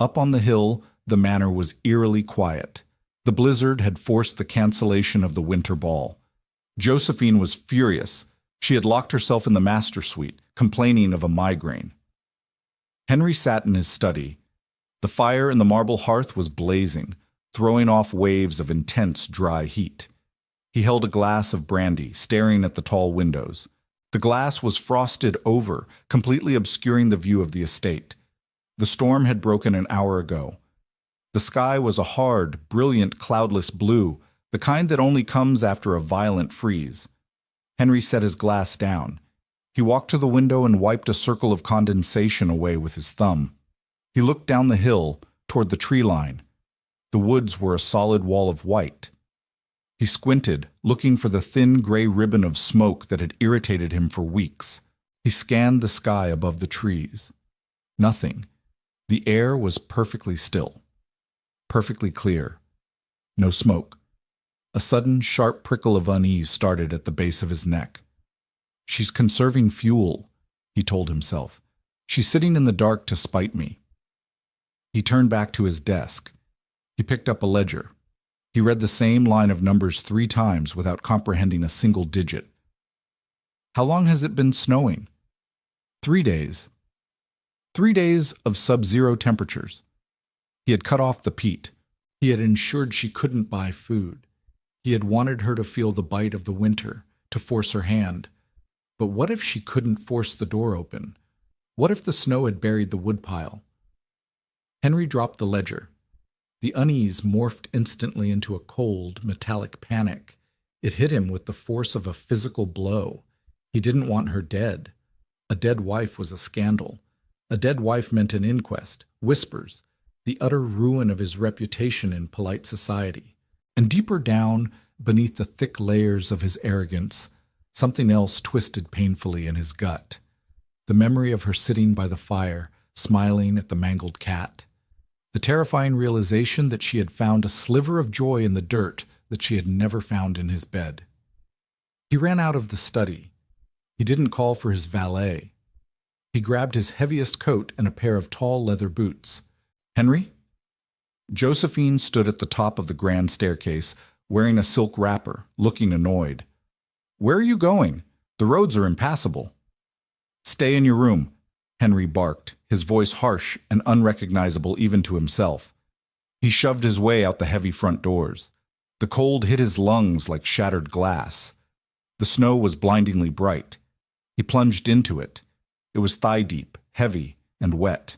Up on the hill, the manor was eerily quiet. The blizzard had forced the cancellation of the winter ball. Josephine was furious. She had locked herself in the master suite, complaining of a migraine. Henry sat in his study. The fire in the marble hearth was blazing, throwing off waves of intense, dry heat. He held a glass of brandy, staring at the tall windows. The glass was frosted over, completely obscuring the view of the estate. The storm had broken an hour ago. The sky was a hard, brilliant, cloudless blue, the kind that only comes after a violent freeze. Henry set his glass down. He walked to the window and wiped a circle of condensation away with his thumb. He looked down the hill, toward the tree line. The woods were a solid wall of white. He squinted, looking for the thin gray ribbon of smoke that had irritated him for weeks. He scanned the sky above the trees. Nothing. The air was perfectly still. Perfectly clear. No smoke. A sudden, sharp prickle of unease started at the base of his neck. "She's conserving fuel," he told himself. "She's sitting in the dark to spite me." He turned back to his desk. He picked up a ledger. He read the same line of numbers 3 times without comprehending a single digit. How long has it been snowing? 3 days. 3 days of sub-zero temperatures. He had cut off the peat. He had ensured she couldn't buy food. He had wanted her to feel the bite of the winter, to force her hand. But what if she couldn't force the door open? What if the snow had buried the woodpile? Henry dropped the ledger. The unease morphed instantly into a cold, metallic panic. It hit him with the force of a physical blow. He didn't want her dead. A dead wife was a scandal. A dead wife meant an inquest, whispers, the utter ruin of his reputation in polite society. And deeper down, beneath the thick layers of his arrogance, something else twisted painfully in his gut. The memory of her sitting by the fire, smiling at the mangled cat. The terrifying realization that she had found a sliver of joy in the dirt that she had never found in his bed. He ran out of the study. He didn't call for his valet. He grabbed his heaviest coat and a pair of tall leather boots. "Henry?" Josephine stood at the top of the grand staircase, wearing a silk wrapper, looking annoyed. "Where are you going? The roads are impassable." "Stay in your room," Henry barked, his voice harsh and unrecognizable even to himself. He shoved his way out the heavy front doors. The cold hit his lungs like shattered glass. The snow was blindingly bright. He plunged into it. It was thigh-deep, heavy, and wet.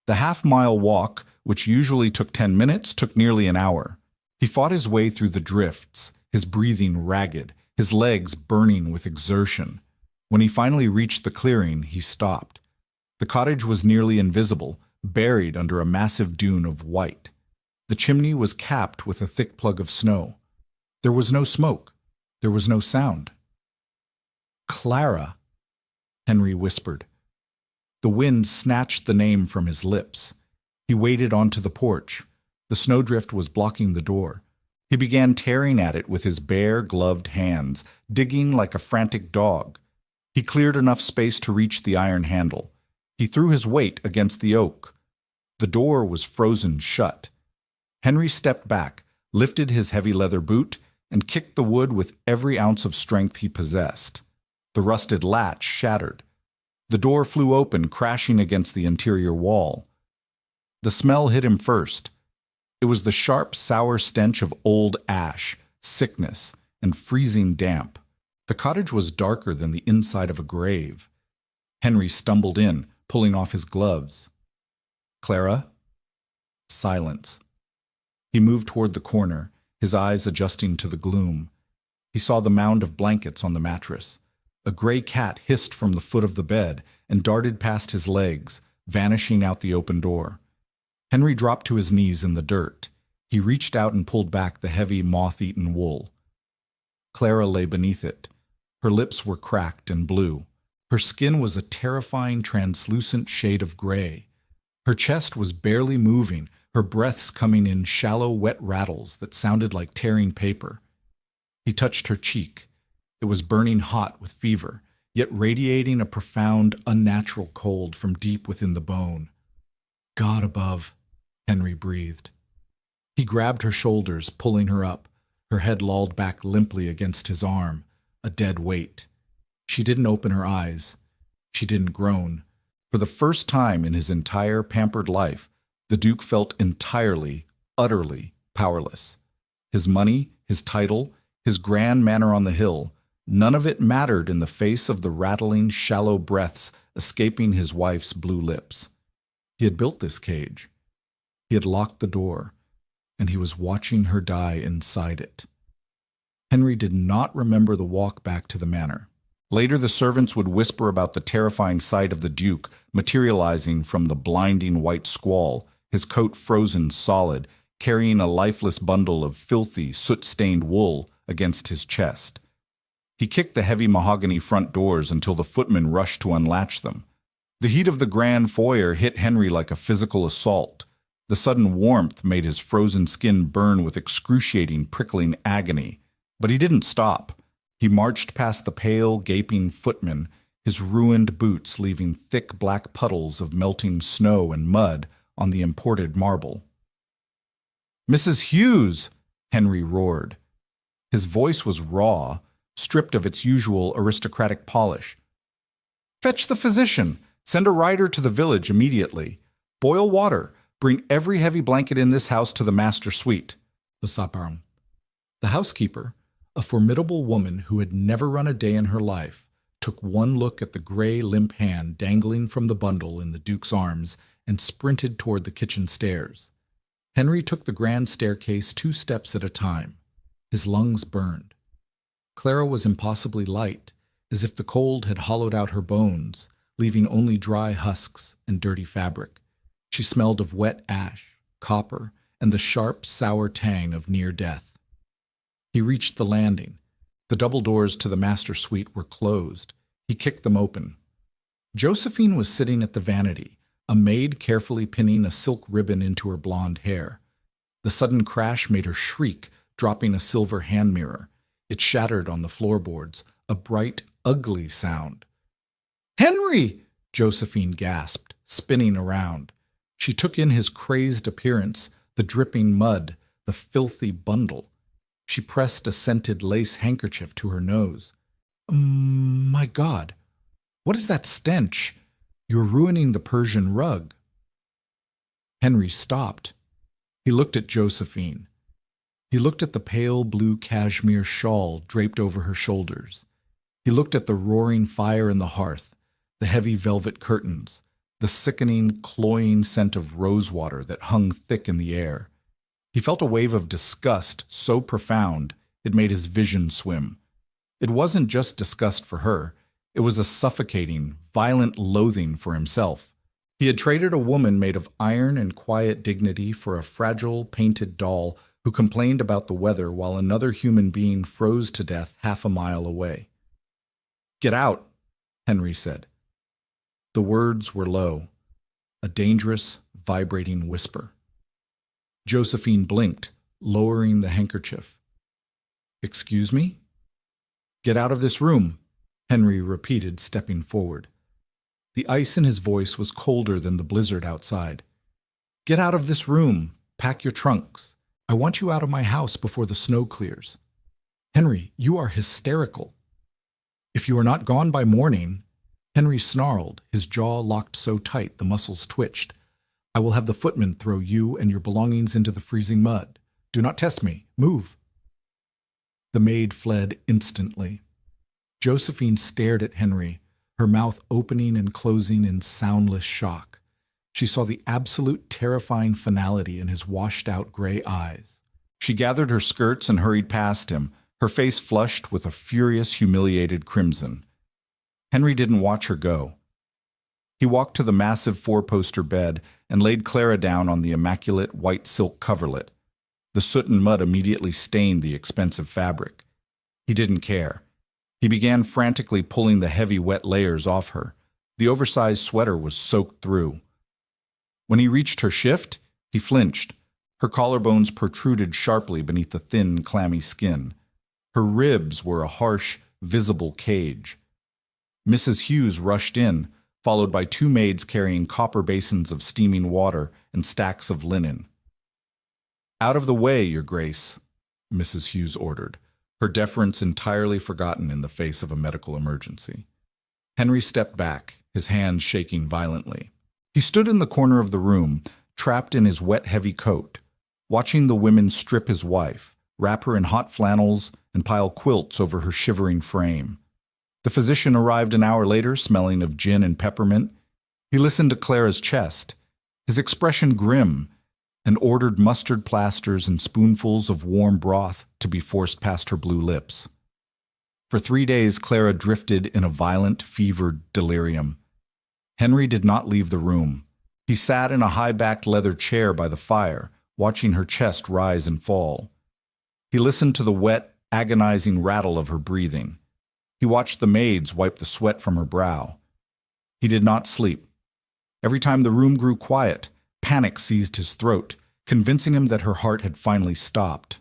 The half-mile walk, which usually took 10 minutes, took nearly an hour. He fought his way through the drifts, his breathing ragged, his legs burning with exertion. When he finally reached the clearing, he stopped. The cottage was nearly invisible, buried under a massive dune of white. The chimney was capped with a thick plug of snow. There was no smoke. There was no sound. "Clara," Henry whispered. The wind snatched the name from his lips. He waded onto the porch. The snowdrift was blocking the door. He began tearing at it with his bare, gloved hands, digging like a frantic dog. He cleared enough space to reach the iron handle. He threw his weight against the oak. The door was frozen shut. Henry stepped back, lifted his heavy leather boot, and kicked the wood with every ounce of strength he possessed. The rusted latch shattered. The door flew open, crashing against the interior wall. The smell hit him first. It was the sharp, sour stench of old ash, sickness, and freezing damp. The cottage was darker than the inside of a grave. Henry stumbled in, pulling off his gloves. "Clara?" Silence. He moved toward the corner, his eyes adjusting to the gloom. He saw the mound of blankets on the mattress. A gray cat hissed from the foot of the bed and darted past his legs, vanishing out the open door. Henry dropped to his knees in the dirt. He reached out and pulled back the heavy, moth-eaten wool. Clara lay beneath it. Her lips were cracked and blue. Her skin was a terrifying, translucent shade of gray. Her chest was barely moving, her breaths coming in shallow, wet rattles that sounded like tearing paper. He touched her cheek. It was burning hot with fever, yet radiating a profound, unnatural cold from deep within the bone. God above, Henry breathed. He grabbed her shoulders, pulling her up. Her head lolled back limply against his arm, a dead weight. She didn't open her eyes. She didn't groan. For the first time in his entire pampered life, the Duke felt entirely, utterly powerless. His money, his title, his grand manor on the hill, none of it mattered in the face of the rattling, shallow breaths escaping his wife's blue lips. He had built this cage. He had locked the door, and he was watching her die inside it. Henry did not remember the walk back to the manor. Later, the servants would whisper about the terrifying sight of the Duke materializing from the blinding white squall, his coat frozen solid, carrying a lifeless bundle of filthy, soot-stained wool against his chest. He kicked the heavy mahogany front doors until the footmen rushed to unlatch them. The heat of the grand foyer hit Henry like a physical assault. The sudden warmth made his frozen skin burn with excruciating, prickling agony. But he didn't stop. He marched past the pale, gaping footmen, his ruined boots leaving thick black puddles of melting snow and mud on the imported marble. "Mrs. Hughes!" Henry roared. His voice was raw, stripped of its usual aristocratic polish. "Fetch the physician! Send a rider to the village immediately. Boil water. Bring every heavy blanket in this house to the master suite." The housekeeper, a formidable woman who had never run a day in her life, took one look at the gray, limp hand dangling from the bundle in the Duke's arms and sprinted toward the kitchen stairs. Henry took the grand staircase 2 steps at a time. His lungs burned. Clara was impossibly light, as if the cold had hollowed out her bones, leaving only dry husks and dirty fabric. She smelled of wet ash, copper, and the sharp, sour tang of near death. He reached the landing. The double doors to the master suite were closed. He kicked them open. Josephine was sitting at the vanity, a maid carefully pinning a silk ribbon into her blonde hair. The sudden crash made her shriek, dropping a silver hand mirror. It shattered on the floorboards, a bright, ugly sound. "Henry!" Josephine gasped, spinning around. She took in his crazed appearance, the dripping mud, the filthy bundle. She pressed a scented lace handkerchief to her nose. "My God, what is that stench? You're ruining the Persian rug." Henry stopped. He looked at Josephine. He looked at the pale blue cashmere shawl draped over her shoulders. He looked at the roaring fire in the hearth, the heavy velvet curtains, the sickening, cloying scent of rosewater that hung thick in the air. He felt a wave of disgust so profound it made his vision swim. It wasn't just disgust for her. It was a suffocating, violent loathing for himself. He had traded a woman made of iron and quiet dignity for a fragile, painted doll who complained about the weather while another human being froze to death half a mile away. "Get out," Henry said. The words were low, a dangerous, vibrating whisper. Josephine blinked, lowering the handkerchief. "Excuse me?" "Get out of this room," Henry repeated, stepping forward. The ice in his voice was colder than the blizzard outside. "Get out of this room. Pack your trunks. I want you out of my house before the snow clears." "Henry, you are hysterical." "If you are not gone by morning," Henry snarled, his jaw locked so tight the muscles twitched, "I will have the footman throw you and your belongings into the freezing mud. Do not test me. Move." The maid fled instantly. Josephine stared at Henry, her mouth opening and closing in soundless shock. She saw the absolute terrifying finality in his washed-out gray eyes. She gathered her skirts and hurried past him, her face flushed with a furious, humiliated crimson. Henry didn't watch her go. He walked to the massive four-poster bed and laid Clara down on the immaculate white silk coverlet. The soot and mud immediately stained the expensive fabric. He didn't care. He began frantically pulling the heavy, wet layers off her. The oversized sweater was soaked through. When he reached her shift, he flinched. Her collarbones protruded sharply beneath the thin, clammy skin. Her ribs were a harsh, visible cage. Mrs. Hughes rushed in, followed by two maids carrying copper basins of steaming water and stacks of linen. "Out of the way, Your Grace," Mrs. Hughes ordered, her deference entirely forgotten in the face of a medical emergency. Henry stepped back, his hands shaking violently. He stood in the corner of the room, trapped in his wet, heavy coat, watching the women strip his wife, wrap her in hot flannels, and pile quilts over her shivering frame. The physician arrived an hour later, smelling of gin and peppermint. He listened to Clara's chest, his expression grim, and ordered mustard plasters and spoonfuls of warm broth to be forced past her blue lips. For 3 days, Clara drifted in a violent, fevered delirium. Henry did not leave the room. He sat in a high-backed leather chair by the fire, watching her chest rise and fall. He listened to the wet, agonizing rattle of her breathing. He watched the maids wipe the sweat from her brow. He did not sleep. Every time the room grew quiet, panic seized his throat, convincing him that her heart had finally stopped.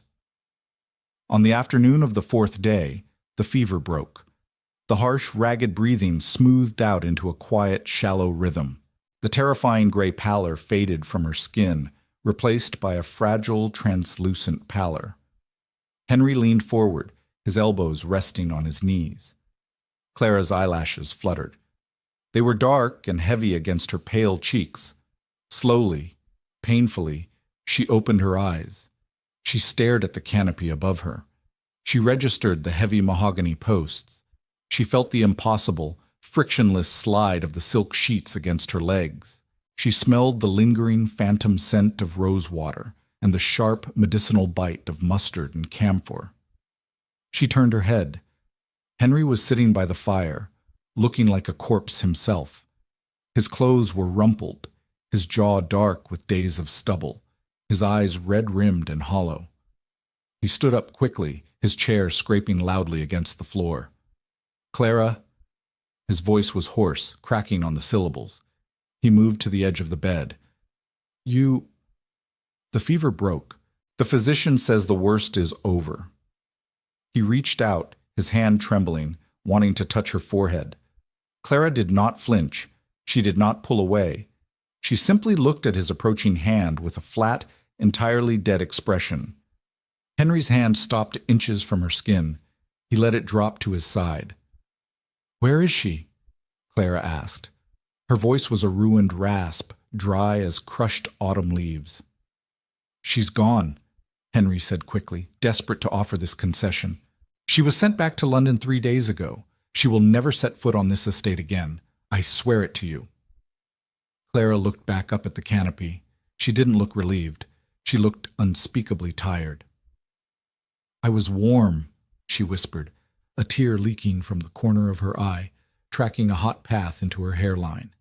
On the afternoon of the 4th day, the fever broke. The harsh, ragged breathing smoothed out into a quiet, shallow rhythm. The terrifying gray pallor faded from her skin, replaced by a fragile, translucent pallor. Henry leaned forward, his elbows resting on his knees. Clara's eyelashes fluttered. They were dark and heavy against her pale cheeks. Slowly, painfully, she opened her eyes. She stared at the canopy above her. She registered the heavy mahogany posts. She felt the impossible, frictionless slide of the silk sheets against her legs. She smelled the lingering phantom scent of rosewater and the sharp medicinal bite of mustard and camphor. She turned her head. Henry was sitting by the fire, looking like a corpse himself. His clothes were rumpled, his jaw dark with days of stubble, his eyes red-rimmed and hollow. He stood up quickly, his chair scraping loudly against the floor. "Clara," his voice was hoarse, cracking on the syllables. He moved to the edge of the bed. "You—" The fever broke. The physician says the worst is over. He reached out, his hand trembling, wanting to touch her forehead. Clara did not flinch. She did not pull away. She simply looked at his approaching hand with a flat, entirely dead expression. Henry's hand stopped inches from her skin. He let it drop to his side. "Where is she?" Clara asked. Her voice was a ruined rasp, dry as crushed autumn leaves. "She's gone," Henry said quickly, desperate to offer this concession. "She was sent back to London 3 days ago. She will never set foot on this estate again. I swear it to you." Clara looked back up at the canopy. She didn't look relieved. She looked unspeakably tired. "I was warm," she whispered, a tear leaking from the corner of her eye, tracking a hot path into her hairline.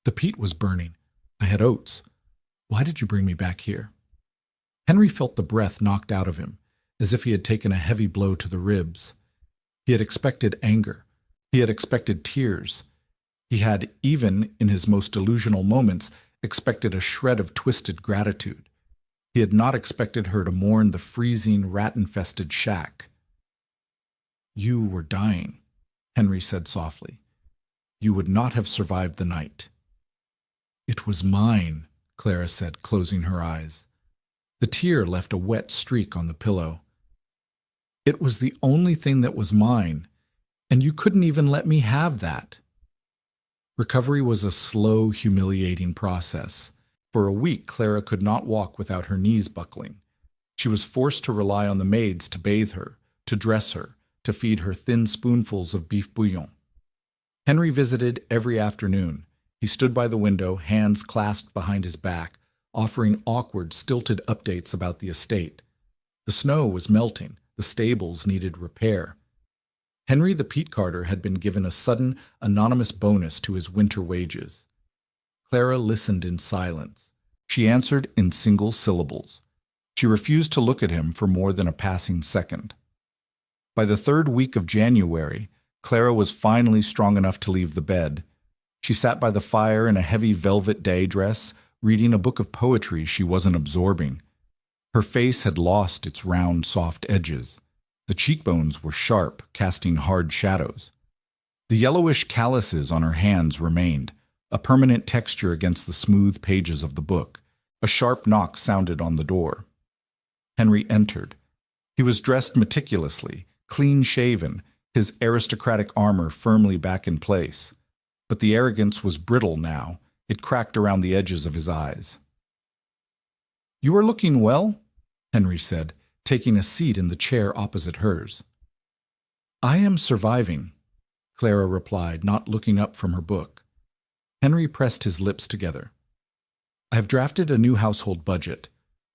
"The peat was burning. I had oats. Why did you bring me back here?" Henry felt the breath knocked out of him, as if he had taken a heavy blow to the ribs. He had expected anger. He had expected tears. He had, even in his most delusional moments, expected a shred of twisted gratitude. He had not expected her to mourn the freezing, rat-infested shack. "You were dying," Henry said softly. "You would not have survived the night." "It was mine," Clara said, closing her eyes. The tear left a wet streak on the pillow. "It was the only thing that was mine, and you couldn't even let me have that." Recovery was a slow, humiliating process. For a week, Clara could not walk without her knees buckling. She was forced to rely on the maids to bathe her, to dress her, to feed her thin spoonfuls of beef bouillon. Henry visited every afternoon. He stood by the window, hands clasped behind his back, offering awkward, stilted updates about the estate. The snow was melting. The stables needed repair. Henry the peat carter had been given a sudden, anonymous bonus to his winter wages. Clara listened in silence. She answered in single syllables. She refused to look at him for more than a passing second. By the 3rd week of January, Clara was finally strong enough to leave the bed. She sat by the fire in a heavy velvet day dress, reading a book of poetry she wasn't absorbing. Her face had lost its round, soft edges. The cheekbones were sharp, casting hard shadows. The yellowish calluses on her hands remained, a permanent texture against the smooth pages of the book. A sharp knock sounded on the door. Henry entered. He was dressed meticulously, clean-shaven, his aristocratic armor firmly back in place. But the arrogance was brittle now. It cracked around the edges of his eyes. "You are looking well," Henry said, taking a seat in the chair opposite hers. "I am surviving," Clara replied, not looking up from her book. Henry pressed his lips together. "I have drafted a new household budget.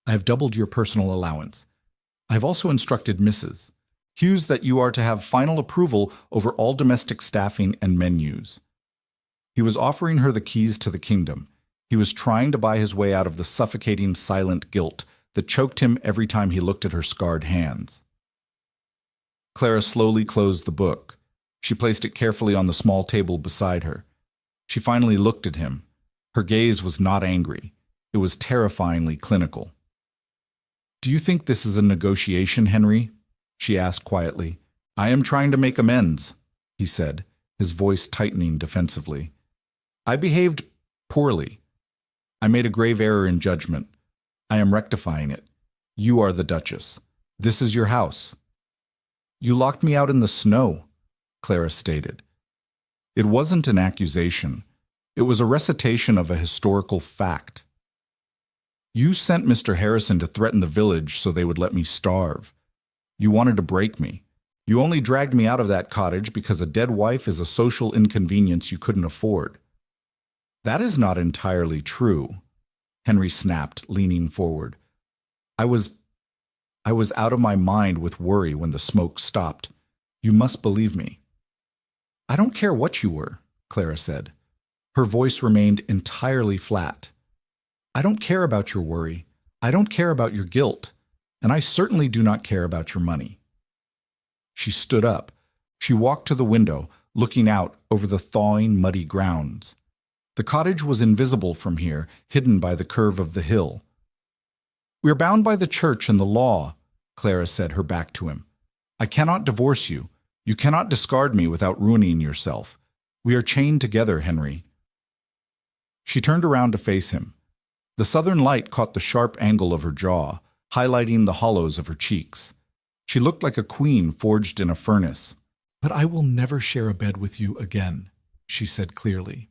I have doubled your personal allowance. I have also instructed Mrs. Hughes that you are to have final approval over all domestic staffing and menus." He was offering her the keys to the kingdom. He was trying to buy his way out of the suffocating silent guilt that choked him every time he looked at her scarred hands. Clara slowly closed the book. She placed it carefully on the small table beside her. She finally looked at him. Her gaze was not angry. It was terrifyingly clinical. "Do you think this is a negotiation, Henry?" she asked quietly. "I am trying to make amends," he said, his voice tightening defensively. "I behaved poorly. I made a grave error in judgment. I am rectifying it. You are the Duchess. This is your house." "You locked me out in the snow," Clara stated. It wasn't an accusation. It was a recitation of a historical fact. "You sent Mr. Harrison to threaten the village so they would let me starve. You wanted to break me. You only dragged me out of that cottage because a dead wife is a social inconvenience you couldn't afford." "That is not entirely true," Henry snapped, leaning forward. I was out of my mind with worry when the smoke stopped. You must believe me." "I don't care what you were," Clara said. Her voice remained entirely flat. "I don't care about your worry. I don't care about your guilt. And I certainly do not care about your money." She stood up. She walked to the window, looking out over the thawing, muddy grounds. The cottage was invisible from here, hidden by the curve of the hill. "We are bound by the church and the law," Clara said, her back to him. "I cannot divorce you. You cannot discard me without ruining yourself. We are chained together, Henry." She turned around to face him. The southern light caught the sharp angle of her jaw, highlighting the hollows of her cheeks. She looked like a queen forged in a furnace. "But I will never share a bed with you again," she said clearly.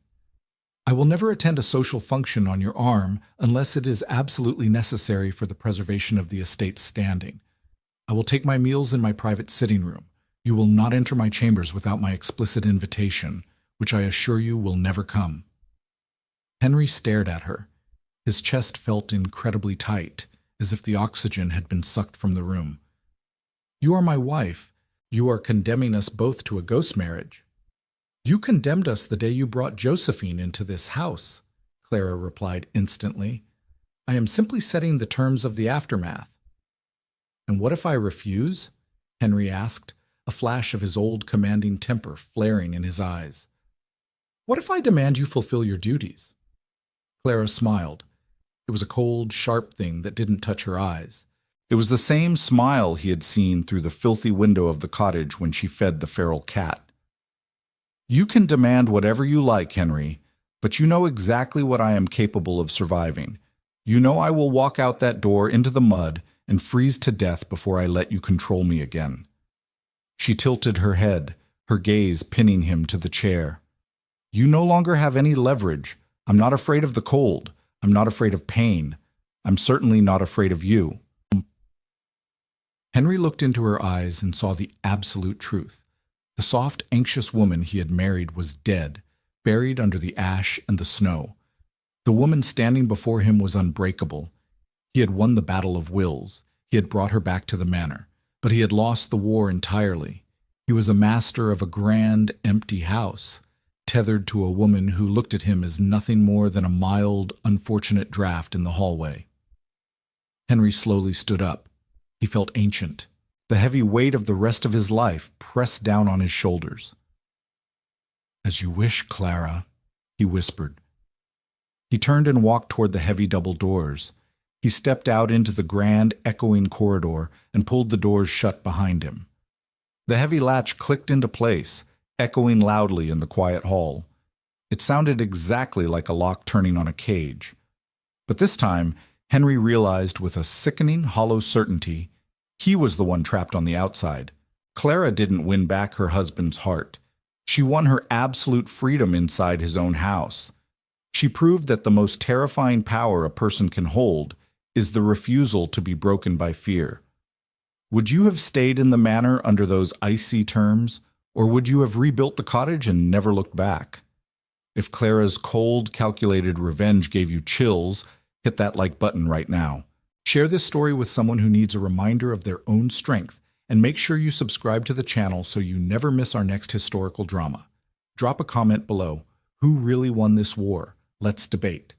"I will never attend a social function on your arm unless it is absolutely necessary for the preservation of the estate's standing. I will take my meals in my private sitting room. You will not enter my chambers without my explicit invitation, which I assure you will never come." Henry stared at her. His chest felt incredibly tight, as if the oxygen had been sucked from the room. "You are my wife. You are condemning us both to a ghost marriage." "You condemned us the day you brought Josephine into this house," Clara replied instantly. "I am simply setting the terms of the aftermath." "And what if I refuse?" Henry asked, a flash of his old commanding temper flaring in his eyes. "What if I demand you fulfill your duties?" Clara smiled. It was a cold, sharp thing that didn't touch her eyes. It was the same smile he had seen through the filthy window of the cottage when she fed the feral cat. "You can demand whatever you like, Henry, but you know exactly what I am capable of surviving. You know I will walk out that door into the mud and freeze to death before I let you control me again." She tilted her head, her gaze pinning him to the chair. "You no longer have any leverage. I'm not afraid of the cold. I'm not afraid of pain. I'm certainly not afraid of you." Henry looked into her eyes and saw the absolute truth. The soft, anxious woman he had married was dead, buried under the ash and the snow. The woman standing before him was unbreakable. He had won the battle of wills. He had brought her back to the manor, but he had lost the war entirely. He was a master of a grand, empty house, tethered to a woman who looked at him as nothing more than a mild, unfortunate draft in the hallway. Henry slowly stood up. He felt ancient, the heavy weight of the rest of his life pressed down on his shoulders. "As you wish, Clara," he whispered. He turned and walked toward the heavy double doors. He stepped out into the grand, echoing corridor and pulled the doors shut behind him. The heavy latch clicked into place, echoing loudly in the quiet hall. It sounded exactly like a lock turning on a cage. But this time, Henry realized with a sickening, hollow certainty, he was the one trapped on the outside. Clara didn't win back her husband's heart. She won her absolute freedom inside his own house. She proved that the most terrifying power a person can hold is the refusal to be broken by fear. Would you have stayed in the manor under those icy terms, or would you have rebuilt the cottage and never looked back? If Clara's cold, calculated revenge gave you chills, hit that like button right now. Share this story with someone who needs a reminder of their own strength, and make sure you subscribe to the channel so you never miss our next historical drama. Drop a comment below. Who really won this war? Let's debate.